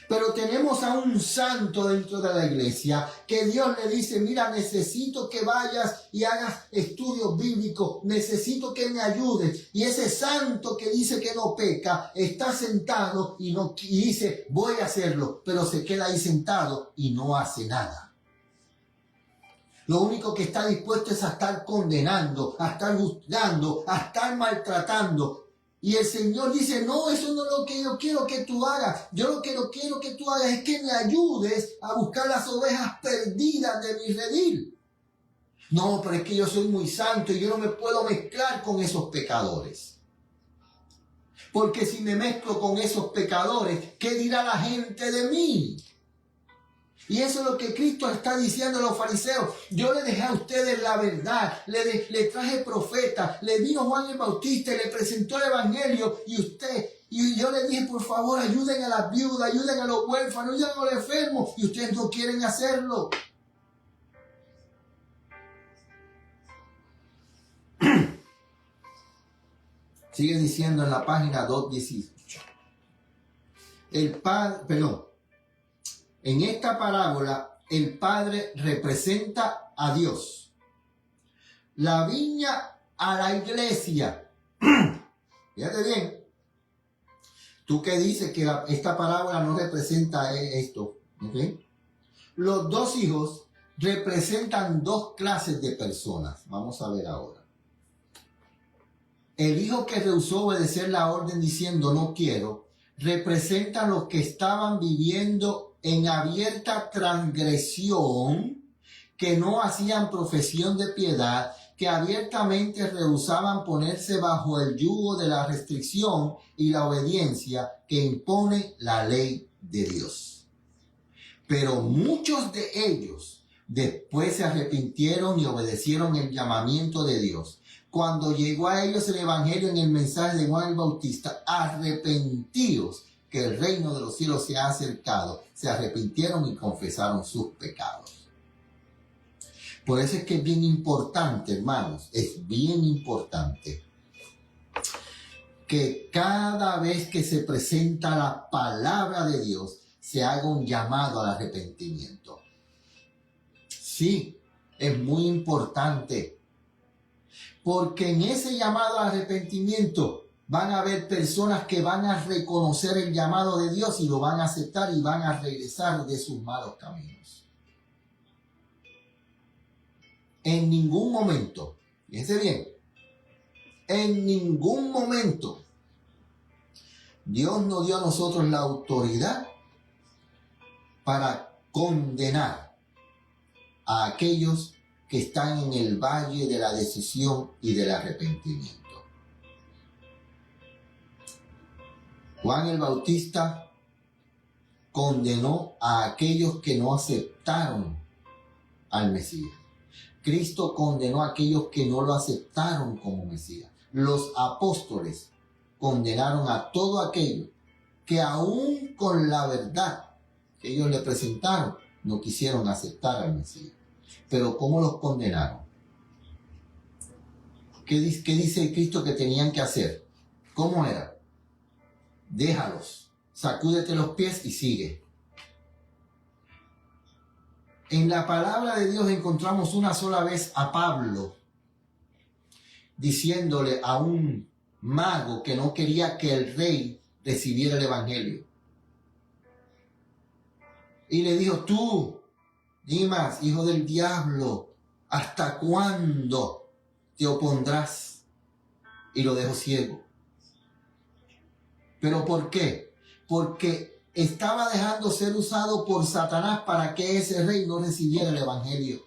Pero tenemos a un santo dentro de la iglesia que Dios le dice, mira, necesito que vayas y hagas estudios bíblicos, necesito que me ayudes. Y ese santo que dice que no peca, está sentado y dice, voy a hacerlo, pero se queda ahí sentado y no hace nada. Lo único que está dispuesto es a estar condenando, a estar juzgando, a estar maltratando. Y el Señor dice, no, eso no es lo que yo quiero que tú hagas. Yo lo que no quiero que tú hagas es que me ayudes a buscar las ovejas perdidas de mi redil. No, pero es que yo soy muy santo y yo no me puedo mezclar con esos pecadores. Porque si me mezclo con esos pecadores, ¿qué dirá la gente de mí? Y eso es lo que Cristo está diciendo a los fariseos. Yo le dejé a ustedes la verdad, le traje profeta, le vino Juan el Bautista y le presentó el evangelio y yo le dije, por favor, ayuden a las viudas, ayuden a los huérfanos, ayuden a los enfermos, y ustedes no quieren hacerlo. Sigue diciendo en la página 218. En esta parábola, el Padre representa a Dios, la viña a la iglesia. Fíjate bien. Tú que dices que esta parábola no representa esto. ¿Okay? Los dos hijos representan dos clases de personas. Vamos a ver ahora. El hijo que rehusó obedecer la orden diciendo no quiero, representa a los que estaban viviendo en abierta transgresión, que no hacían profesión de piedad, que abiertamente rehusaban ponerse bajo el yugo de la restricción y la obediencia que impone la ley de Dios. Pero muchos de ellos después se arrepintieron y obedecieron el llamamiento de Dios. Cuando llegó a ellos el evangelio en el mensaje de Juan el Bautista, arrepentíos, que el reino de los cielos se ha acercado, se arrepintieron y confesaron sus pecados. Por eso es que es bien importante, hermanos, es bien importante que cada vez que se presenta la palabra de Dios, se haga un llamado al arrepentimiento. Sí, es muy importante. Porque en ese llamado al arrepentimiento van a haber personas que van a reconocer el llamado de Dios y lo van a aceptar y van a regresar de sus malos caminos. En ningún momento, fíjense bien, en ningún momento Dios nos dio a nosotros la autoridad para condenar a aquellos que están en el valle de la decisión y del arrepentimiento. Juan el Bautista condenó a aquellos que no aceptaron al Mesías. Cristo condenó a aquellos que no lo aceptaron como Mesías. Los apóstoles condenaron a todo aquello que aún con la verdad que ellos le presentaron, no quisieron aceptar al Mesías. Pero ¿cómo los condenaron? ¿Qué dice Cristo que tenían que hacer? ¿Cómo era? Déjalos, sacúdete los pies y sigue. En la palabra de Dios encontramos una sola vez a Pablo diciéndole a un mago que no quería que el rey recibiera el evangelio. Y le dijo, tú, Dimas, hijo del diablo, ¿hasta cuándo te opondrás? Y lo dejó ciego. ¿Pero por qué? Porque estaba dejando ser usado por Satanás para que ese rey no recibiera el evangelio.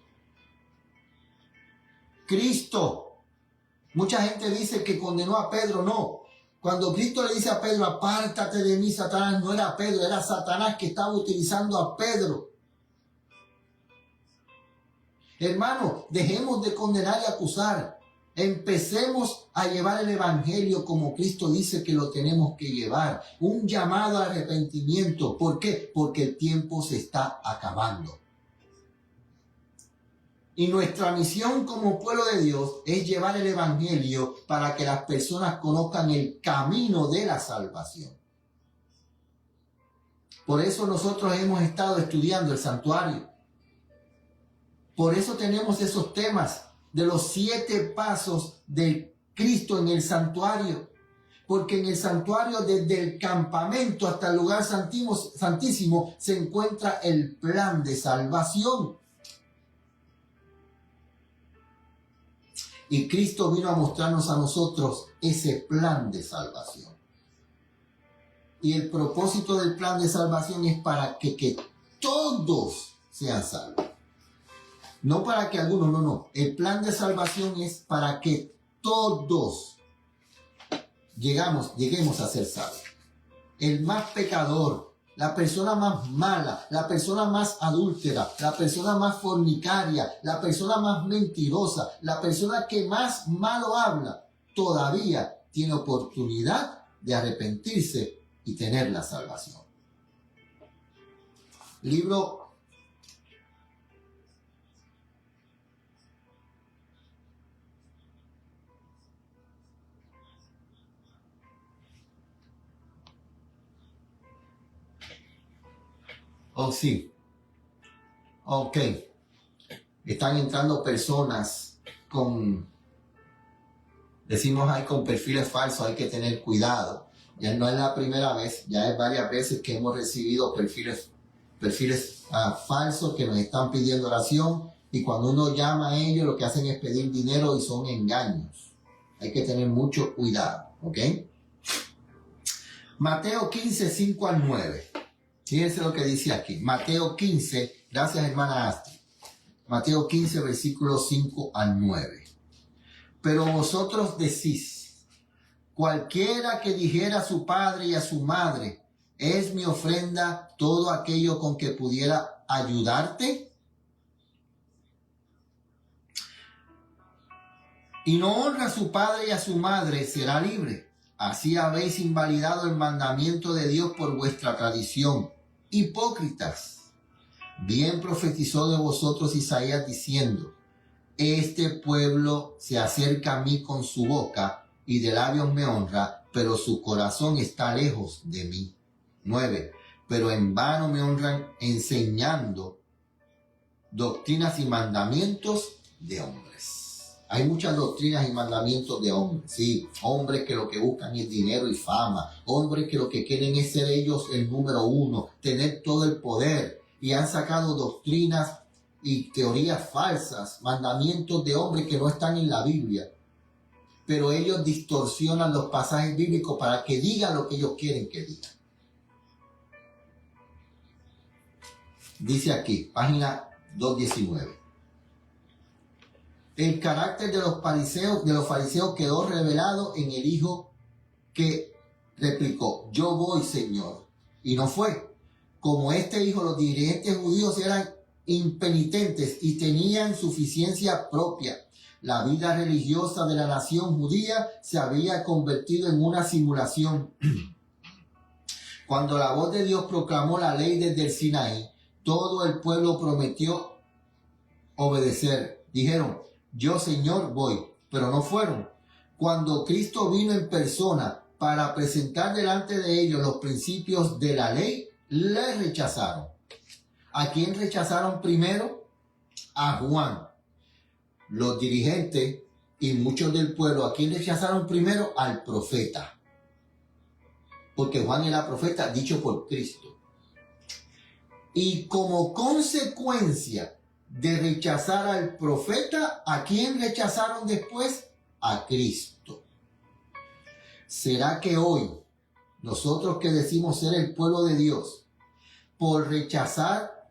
Cristo, mucha gente dice que condenó a Pedro, no. Cuando Cristo le dice a Pedro, apártate de mí, Satanás, no era Pedro, era Satanás que estaba utilizando a Pedro. Hermano, dejemos de condenar y acusar. Empecemos a llevar el evangelio como Cristo dice que lo tenemos que llevar. Un llamado al arrepentimiento. ¿Por qué? Porque el tiempo se está acabando. Y nuestra misión como pueblo de Dios es llevar el evangelio para que las personas conozcan el camino de la salvación. Por eso nosotros hemos estado estudiando el santuario. Por eso tenemos esos temas de los 7 pasos de Cristo en el santuario. Porque en el santuario, desde el campamento hasta el lugar santísimo, se encuentra el plan de salvación. Y Cristo vino a mostrarnos a nosotros ese plan de salvación. Y el propósito del plan de salvación es para que todos sean salvos. No para que algunos, no. El plan de salvación es para que todos lleguemos a ser salvos. El más pecador, la persona más mala, la persona más adúltera, la persona más fornicaria, la persona más mentirosa, la persona que más malo habla, todavía tiene oportunidad de arrepentirse y tener la salvación. Libro Oh, sí. Ok. Están entrando personas decimos ahí, con perfiles falsos. Hay que tener cuidado. Ya no es la primera vez, ya es varias veces que hemos recibido perfiles falsos que nos están pidiendo oración. Y cuando uno llama a ellos, lo que hacen es pedir dinero y son engaños. Hay que tener mucho cuidado. ¿Ok? Mateo 15, 5 al 9. Fíjense lo que dice aquí. Mateo 15, gracias hermana Astrid. Mateo 15, versículos 5 al 9. Pero vosotros decís, cualquiera que dijera a su padre y a su madre, es mi ofrenda todo aquello con que pudiera ayudarte, y no honra a su padre y a su madre, será libre. Así habéis invalidado el mandamiento de Dios por vuestra tradición. Hipócritas, bien profetizó de vosotros Isaías diciendo, este pueblo se acerca a mí con su boca y de labios me honra, pero su corazón está lejos de mí. 9. Pero en vano me honran enseñando doctrinas y mandamientos de hombres. Hay muchas doctrinas y mandamientos de hombres, sí, hombres que lo que buscan es dinero y fama, hombres que lo que quieren es ser ellos el número uno, tener todo el poder, y han sacado doctrinas y teorías falsas, mandamientos de hombres que no están en la Biblia, pero ellos distorsionan los pasajes bíblicos para que digan lo que ellos quieren que digan. Dice aquí, página 219. El carácter de los fariseos quedó revelado en el hijo que replicó, yo voy, Señor. Y no fue. Como este hijo, los dirigentes judíos eran impenitentes y tenían suficiencia propia. La vida religiosa de la nación judía se había convertido en una simulación. Cuando la voz de Dios proclamó la ley desde el Sinaí, todo el pueblo prometió obedecer. Dijeron, yo Señor voy, pero no fueron. Cuando Cristo vino en persona para presentar delante de ellos los principios de la ley, le rechazaron. ¿A quién rechazaron primero? A Juan. Los dirigentes y muchos del pueblo, ¿a quién rechazaron primero? Al profeta. Porque Juan era profeta dicho por Cristo. Y como consecuencia de rechazar al profeta, ¿a quién rechazaron después? A Cristo. ¿Será que hoy, nosotros que decimos ser el pueblo de Dios, por rechazar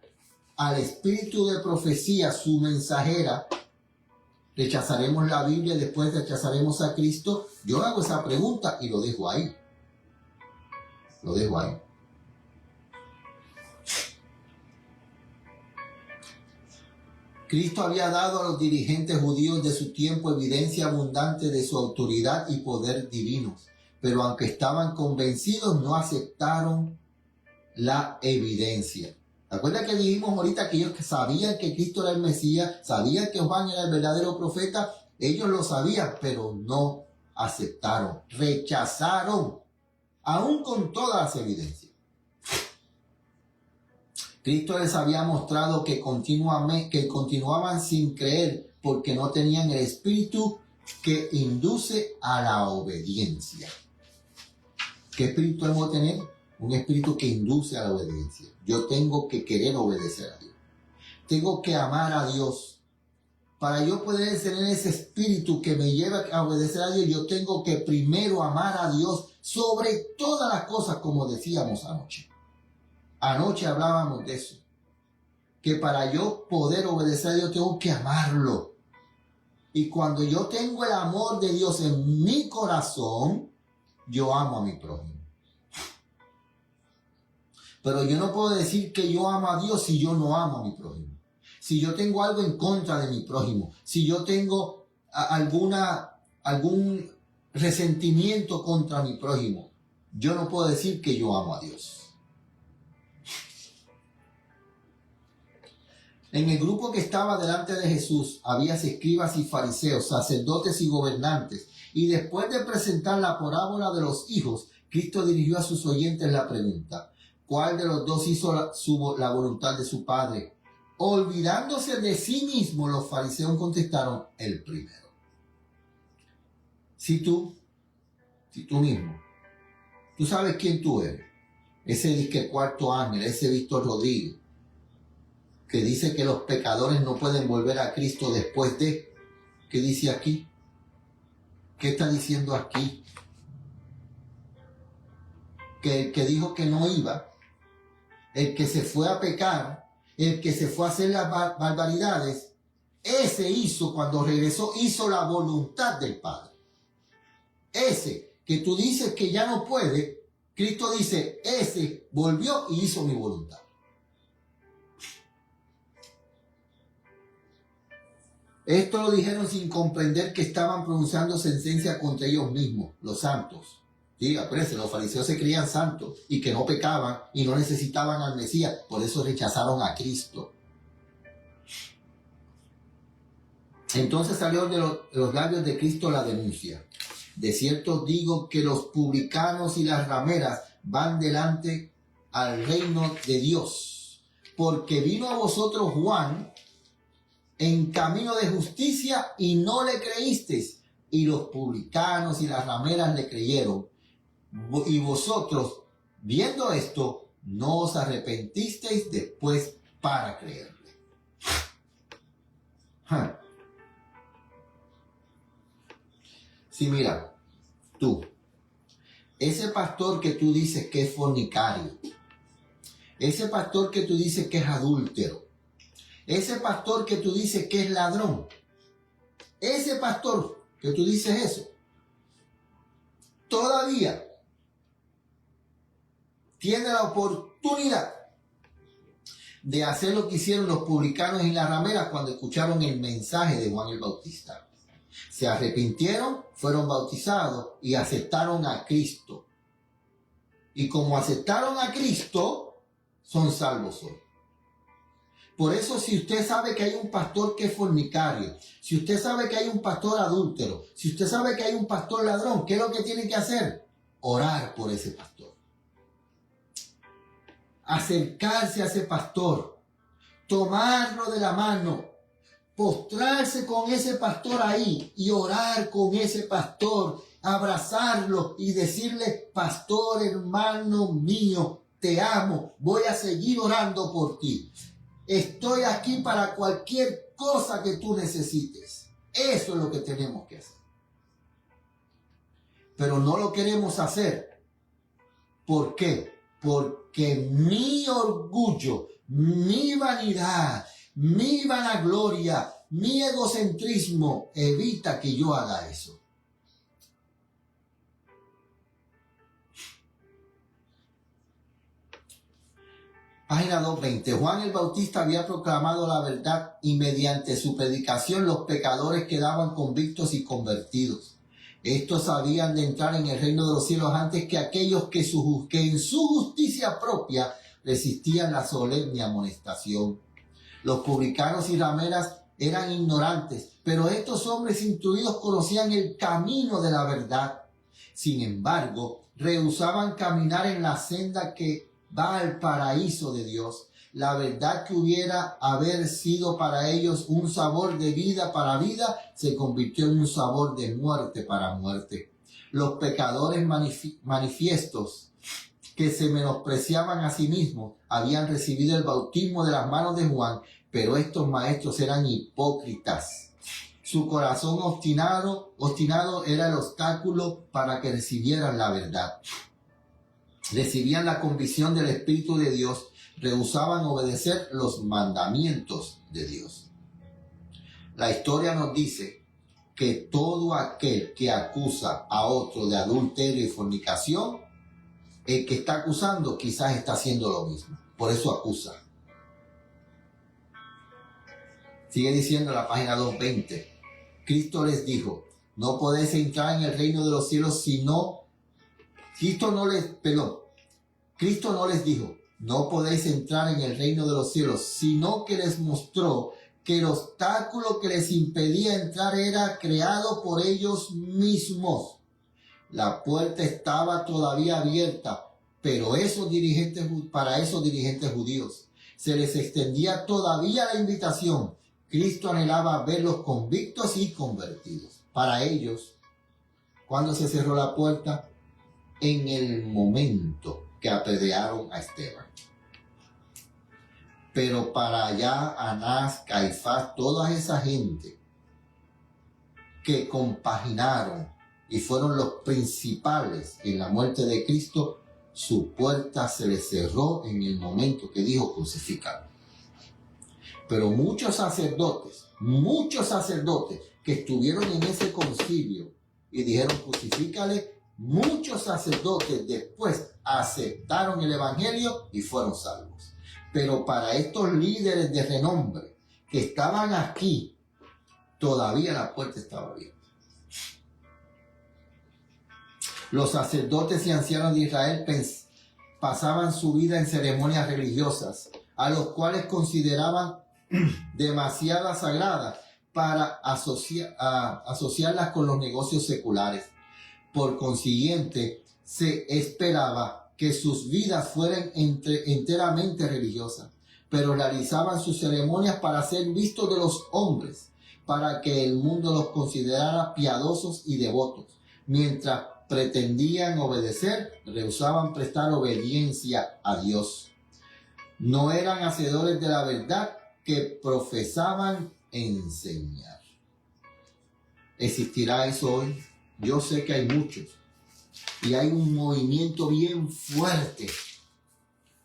al espíritu de profecía, su mensajera, rechazaremos la Biblia y después rechazaremos a Cristo? Yo hago esa pregunta y lo dejo ahí. Lo dejo ahí. Cristo había dado a los dirigentes judíos de su tiempo evidencia abundante de su autoridad y poder divinos, pero aunque estaban convencidos, no aceptaron la evidencia. ¿Te acuerdas que dijimos ahorita que ellos sabían que Cristo era el Mesías, sabían que Juan era el verdadero profeta? Ellos lo sabían, pero no aceptaron, rechazaron, aún con todas las evidencias. Cristo les había mostrado que continuaban sin creer porque no tenían el espíritu que induce a la obediencia. ¿Qué espíritu debo tener? Un espíritu que induce a la obediencia. Yo tengo que querer obedecer a Dios. Tengo que amar a Dios. Para yo poder tener ese espíritu que me lleva a obedecer a Dios, yo tengo que primero amar a Dios sobre todas las cosas, como decíamos anoche. Anoche hablábamos de eso, que para yo poder obedecer a Dios tengo que amarlo. Y cuando yo tengo el amor de Dios en mi corazón, yo amo a mi prójimo. Pero yo no puedo decir que yo amo a Dios si yo no amo a mi prójimo. Si yo tengo algo en contra de mi prójimo, si yo tengo algún resentimiento contra mi prójimo, yo no puedo decir que yo amo a Dios. En el grupo que estaba delante de Jesús había escribas y fariseos, sacerdotes y gobernantes. Y después de presentar la parábola de los hijos, Cristo dirigió a sus oyentes la pregunta: ¿cuál de los dos hizo la voluntad de su padre? Olvidándose de sí mismo, los fariseos contestaron: el primero. Si tú mismo, tú sabes quién tú eres, ese disque cuarto ángel, ese Víctor Rodríguez, que dice que los pecadores no pueden volver a Cristo después de, ¿qué dice aquí? ¿Qué está diciendo aquí? Que el que dijo que no iba, el que se fue a pecar, el que se fue a hacer las barbaridades, ese cuando regresó, hizo la voluntad del Padre. Ese que tú dices que ya no puede, Cristo dice, ese volvió y hizo mi voluntad. Esto lo dijeron sin comprender que estaban pronunciando sentencia contra ellos mismos, los santos. Sí, acuérdense, los fariseos se creían santos y que no pecaban y no necesitaban al Mesías, por eso rechazaron a Cristo. Entonces salió de los labios de Cristo la denuncia: de cierto os digo que los publicanos y las rameras van delante al reino de Dios, porque vino a vosotros Juan en camino de justicia y no le creísteis, y los publicanos y las rameras le creyeron. Y vosotros, viendo esto, no os arrepentisteis después para creerle. Sí, mira, tú, ese pastor que tú dices que es fornicario, ese pastor que tú dices que es adúltero, ese pastor que tú dices que es ladrón, ese pastor que tú dices eso, todavía tiene la oportunidad de hacer lo que hicieron los publicanos y las rameras cuando escucharon el mensaje de Juan el Bautista. Se arrepintieron, fueron bautizados y aceptaron a Cristo. Y como aceptaron a Cristo, son salvos hoy. Por eso, si usted sabe que hay un pastor que es fornicario, si usted sabe que hay un pastor adúltero, si usted sabe que hay un pastor ladrón, ¿qué es lo que tiene que hacer? Orar por ese pastor. Acercarse a ese pastor, tomarlo de la mano, postrarse con ese pastor ahí y orar con ese pastor, abrazarlo y decirle: pastor, hermano mío, te amo, voy a seguir orando por ti. Estoy aquí para cualquier cosa que tú necesites. Eso es lo que tenemos que hacer. Pero no lo queremos hacer. ¿Por qué? Porque mi orgullo, mi vanidad, mi vanagloria, mi egocentrismo evita que yo haga eso. Página 220. Juan el Bautista había proclamado la verdad y mediante su predicación los pecadores quedaban convictos y convertidos. Estos habían de entrar en el reino de los cielos antes que aquellos que en su justicia propia resistían la solemne amonestación. Los publicanos y rameras eran ignorantes, pero estos hombres instruidos conocían el camino de la verdad. Sin embargo, rehusaban caminar en la senda que va al paraíso de Dios. La verdad que hubiera haber sido para ellos un sabor de vida para vida, se convirtió en un sabor de muerte para muerte. Los pecadores manifiestos que se menospreciaban a sí mismos habían recibido el bautismo de las manos de Juan, pero estos maestros eran hipócritas. Su corazón obstinado era el obstáculo para que recibieran la verdad. Recibían la convicción del Espíritu de Dios, rehusaban obedecer los mandamientos de Dios. La historia nos dice que todo aquel que acusa a otro de adulterio y fornicación el que está acusando quizás está haciendo lo mismo. Por eso acusa. Sigue diciendo en la página 220. Cristo les dijo, no podéis entrar en el reino de los cielos si no... Cristo no les dijo, no podéis entrar en el reino de los cielos, sino que les mostró que el obstáculo que les impedía entrar era creado por ellos mismos. La puerta estaba todavía abierta, pero para esos dirigentes judíos se les extendía todavía la invitación. Cristo anhelaba verlos convictos y convertidos. Para ellos, ¿cuándo se cerró la puerta? En el momento que apedrearon a Esteban. Pero para allá, Anás, Caifás, toda esa gente que compaginaron y fueron los principales en la muerte de Cristo, su puerta se les cerró en el momento que dijo crucificar. Pero muchos sacerdotes que estuvieron en ese concilio y dijeron crucifícale, muchos sacerdotes después aceptaron el evangelio y fueron salvos. Pero para estos líderes de renombre que estaban aquí, todavía la puerta estaba abierta. Los sacerdotes y ancianos de Israel pasaban su vida en ceremonias religiosas, a los cuales consideraban demasiado sagradas para asociarlas con los negocios seculares. Por consiguiente, se esperaba que sus vidas fueran enteramente religiosas, pero realizaban sus ceremonias para ser vistos de los hombres, para que el mundo los considerara piadosos y devotos. Mientras pretendían obedecer, rehusaban prestar obediencia a Dios. No eran hacedores de la verdad que profesaban enseñar. ¿Existirá eso hoy? Yo sé que hay muchos. Y hay un movimiento bien fuerte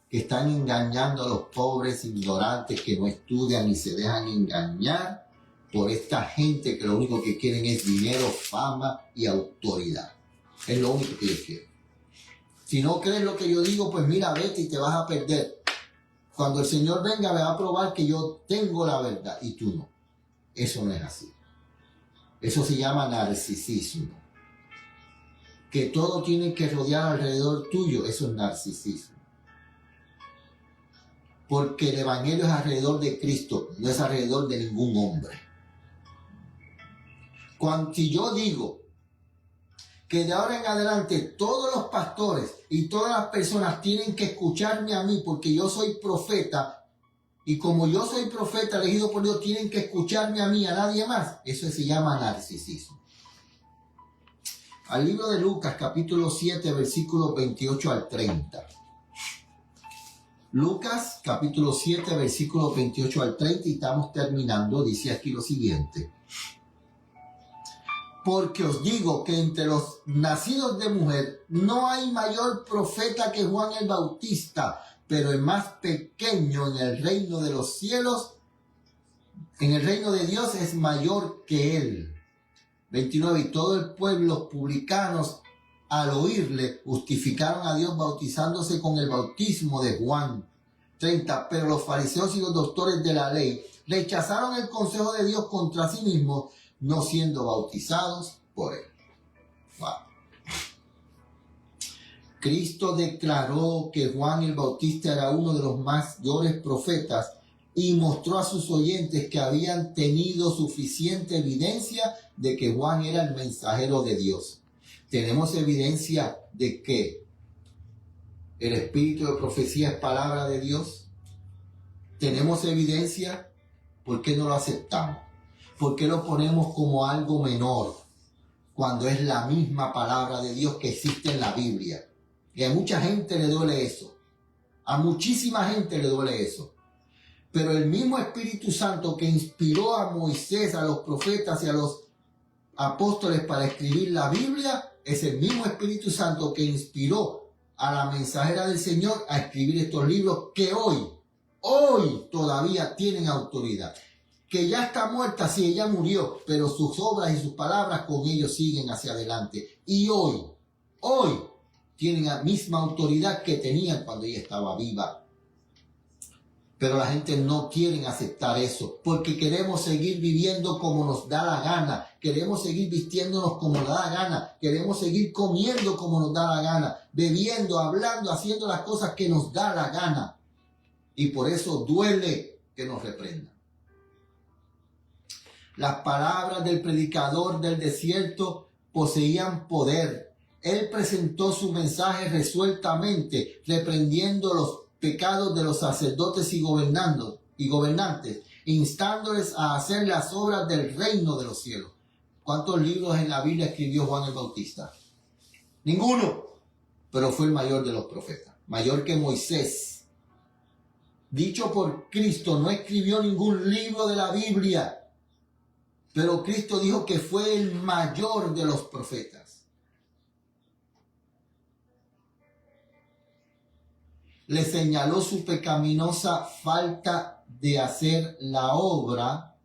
que están engañando a los pobres ignorantes que no estudian y se dejan engañar por esta gente que lo único que quieren es dinero, fama y autoridad. Es lo único que ellos quieren. Si no crees lo que yo digo, pues mira, vete y te vas a perder. Cuando el Señor venga, me va a probar que yo tengo la verdad y tú no. Eso no es así. Eso se llama narcisismo. Que todo tiene que rodear alrededor tuyo, eso es narcisismo. Porque el evangelio es alrededor de Cristo, no es alrededor de ningún hombre. Si yo digo que de ahora en adelante todos los pastores y todas las personas tienen que escucharme a mí porque yo soy profeta, y como yo soy profeta elegido por Dios, tienen que escucharme a mí, a nadie más, eso se llama narcisismo. Al libro de Lucas, capítulo 7, versículos 28 al 30. Lucas, capítulo 7, versículos 28 al 30, y estamos terminando, dice aquí lo siguiente. Porque os digo que entre los nacidos de mujer no hay mayor profeta que Juan el Bautista, pero el más pequeño en el reino de los cielos, en el reino de Dios, es mayor que él. 29. Y todo el pueblo, los publicanos, al oírle, justificaron a Dios bautizándose con el bautismo de Juan. 30. Pero los fariseos y los doctores de la ley rechazaron el consejo de Dios contra sí mismos, no siendo bautizados por él. Wow. Cristo declaró que Juan el Bautista era uno de los mayores profetas y mostró a sus oyentes que habían tenido suficiente evidencia de que Juan era el mensajero de Dios. Tenemos evidencia de que el espíritu de profecía es palabra de Dios. Tenemos evidencia. ¿Por qué no lo aceptamos? ¿Por qué lo ponemos como algo menor cuando es la misma palabra de Dios que existe en la Biblia? Y a mucha gente le duele eso. A muchísima gente le duele eso. Pero el mismo Espíritu Santo que inspiró a Moisés, a los profetas y a los apóstoles para escribir la Biblia, es el mismo Espíritu Santo que inspiró a la mensajera del Señor a escribir estos libros que hoy todavía tienen autoridad. Que ya está muerta, sí, ella murió, pero sus obras y sus palabras con ellos siguen hacia adelante. Y hoy tienen la misma autoridad que tenían cuando ella estaba viva. Pero la gente no quiere aceptar eso, porque queremos seguir viviendo como nos da la gana, queremos seguir vistiéndonos como nos da la gana, queremos seguir comiendo como nos da la gana, bebiendo, hablando, haciendo las cosas que nos da la gana. Y por eso duele que nos reprendan. Las palabras del predicador del desierto poseían poder. Él presentó su mensaje resueltamente, reprendiendo los pecados de los sacerdotes y gobernantes, instándoles a hacer las obras del reino de los cielos. ¿Cuántos libros en la Biblia escribió Juan el Bautista? Ninguno, pero fue el mayor de los profetas, mayor que Moisés. Dicho por Cristo, no escribió ningún libro de la Biblia, pero Cristo dijo que fue el mayor de los profetas. Le señaló su pecaminosa falta de hacer la obra,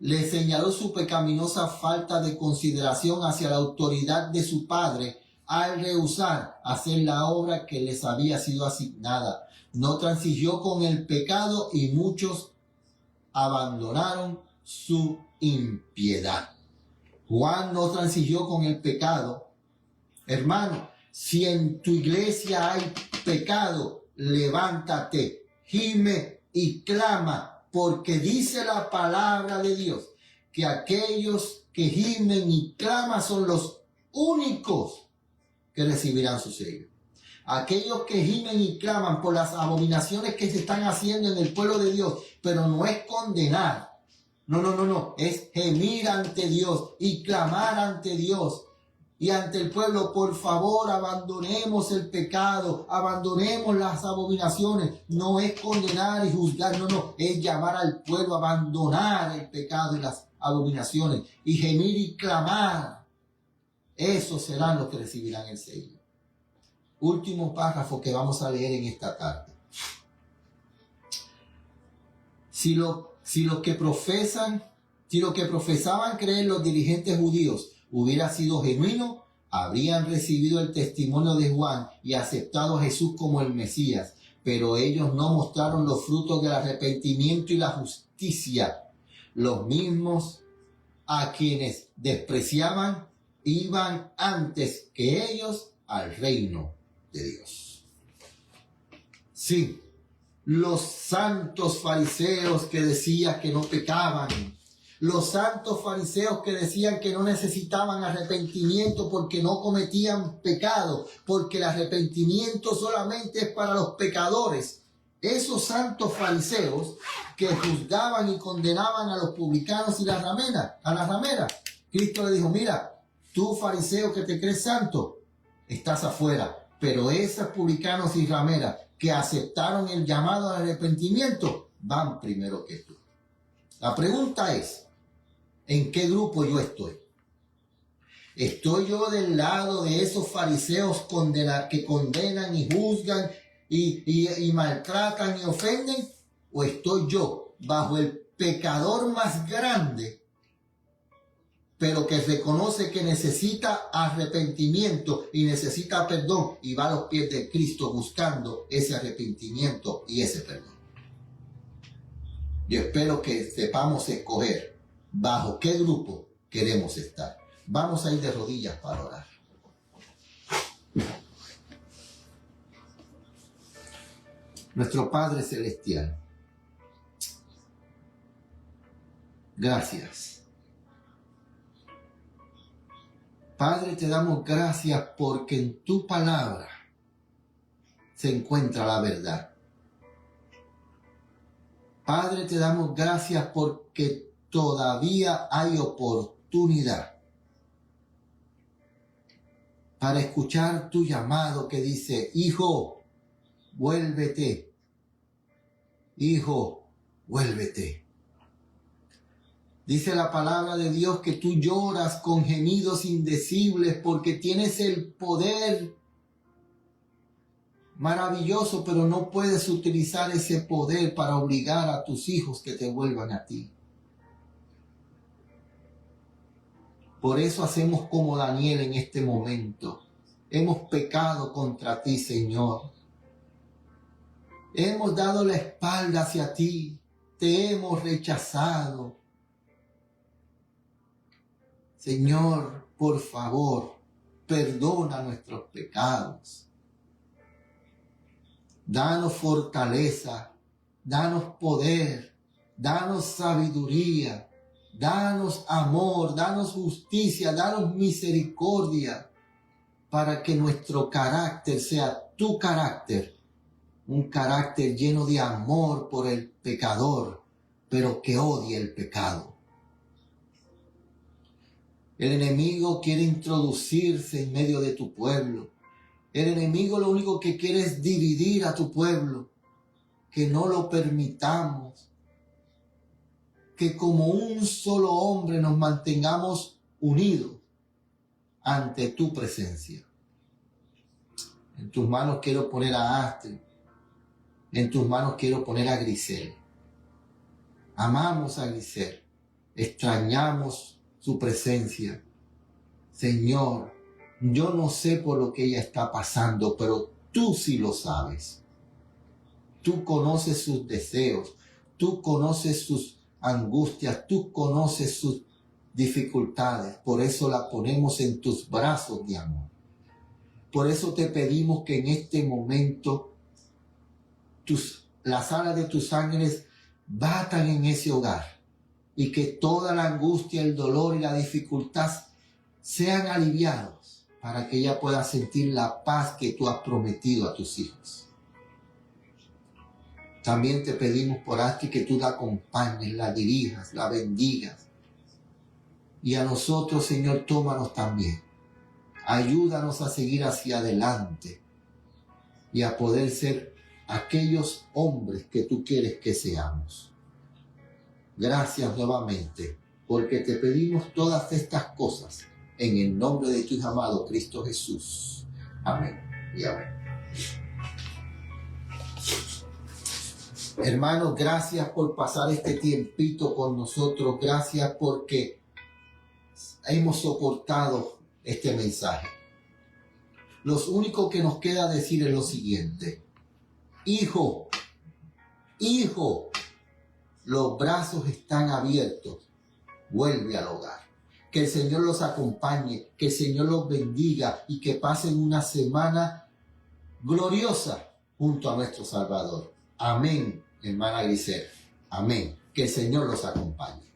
le señaló su pecaminosa falta de consideración hacia la autoridad de su padre al rehusar hacer la obra que les había sido asignada. No transigió con el pecado y muchos abandonaron su impiedad. Juan no transigió con el pecado. Hermano, si en tu iglesia hay pecado, levántate, gime y clama, porque dice la palabra de Dios que aquellos que gimen y claman son los únicos que recibirán su sello. Aquellos que gimen y claman por las abominaciones que se están haciendo en el pueblo de Dios, pero no es condenar. No, es gemir ante Dios y clamar ante Dios. Y ante el pueblo, por favor, abandonemos el pecado, abandonemos las abominaciones. No es condenar y juzgar, es llamar al pueblo a abandonar el pecado y las abominaciones y gemir y clamar. Esos serán los que recibirán el sello. Último párrafo que vamos a leer en esta tarde. Si lo que profesaban creer los dirigentes judíos hubiera sido genuino, habrían recibido el testimonio de Juan y aceptado a Jesús como el Mesías, pero ellos no mostraron los frutos del arrepentimiento y la justicia. Los mismos a quienes despreciaban iban antes que ellos al reino de Dios. Sí, los santos fariseos que decían que no pecaban, los santos fariseos que decían que no necesitaban arrepentimiento porque no cometían pecado, porque el arrepentimiento solamente es para los pecadores. Esos santos fariseos que juzgaban y condenaban a los publicanos y a las rameras. Cristo le dijo, mira, tú fariseo que te crees santo, estás afuera. Pero esos publicanos y rameras que aceptaron el llamado al arrepentimiento, van primero que tú. La pregunta es, ¿en qué grupo yo estoy? ¿Estoy yo del lado de esos fariseos que condenan y juzgan y maltratan y ofenden? ¿O estoy yo bajo el pecador más grande, pero que reconoce que necesita arrepentimiento y necesita perdón y va a los pies de Cristo buscando ese arrepentimiento y ese perdón? Yo espero que sepamos escoger bajo qué grupo queremos estar. Vamos a ir de rodillas para orar. Nuestro Padre Celestial, gracias. Padre, te damos gracias porque en tu palabra se encuentra la verdad. Padre, te damos gracias porque todavía hay oportunidad para escuchar tu llamado que dice, hijo, vuélvete. Hijo, vuélvete. Dice la palabra de Dios que tú lloras con gemidos indecibles porque tienes el poder maravilloso, pero no puedes utilizar ese poder para obligar a tus hijos que te vuelvan a ti. Por eso hacemos como Daniel en este momento. Hemos pecado contra ti, Señor. Hemos dado la espalda hacia ti. Te hemos rechazado. Señor, por favor, perdona nuestros pecados. Danos fortaleza, danos poder, danos sabiduría, danos amor, danos justicia, danos misericordia, para que nuestro carácter sea tu carácter, un carácter lleno de amor por el pecador, pero que odie el pecado. El enemigo quiere introducirse en medio de tu pueblo. El enemigo lo único que quiere es dividir a tu pueblo. Que no lo permitamos. Que como un solo hombre nos mantengamos unidos ante tu presencia. En tus manos quiero poner a Astrid. En tus manos quiero poner a Grisel. Amamos a Grisel. Extrañamos su presencia. Señor, yo no sé por lo que ella está pasando, pero tú sí lo sabes. Tú conoces sus deseos, tú conoces sus angustias, tú conoces sus dificultades. Por eso la ponemos en tus brazos de amor. Por eso te pedimos que en este momento las alas de tus ángeles batan en ese hogar y que toda la angustia, el dolor y la dificultad sean aliviados para que ella pueda sentir la paz que tú has prometido a tus hijos. También te pedimos por Astrid que tú la acompañes, la dirijas, la bendigas. Y a nosotros, Señor, tómanos también. Ayúdanos a seguir hacia adelante y a poder ser aquellos hombres que tú quieres que seamos. Gracias nuevamente, porque te pedimos todas estas cosas en el nombre de tu Hijo amado Cristo Jesús. Amén y amén. Hermanos, gracias por pasar este tiempito con nosotros. Gracias porque hemos soportado este mensaje. Lo único que nos queda decir es lo siguiente. Hijo, los brazos están abiertos. Vuelve al hogar. Que el Señor los acompañe, que el Señor los bendiga y que pasen una semana gloriosa junto a nuestro Salvador. Amén, hermana Grisel. Amén. Que el Señor los acompañe.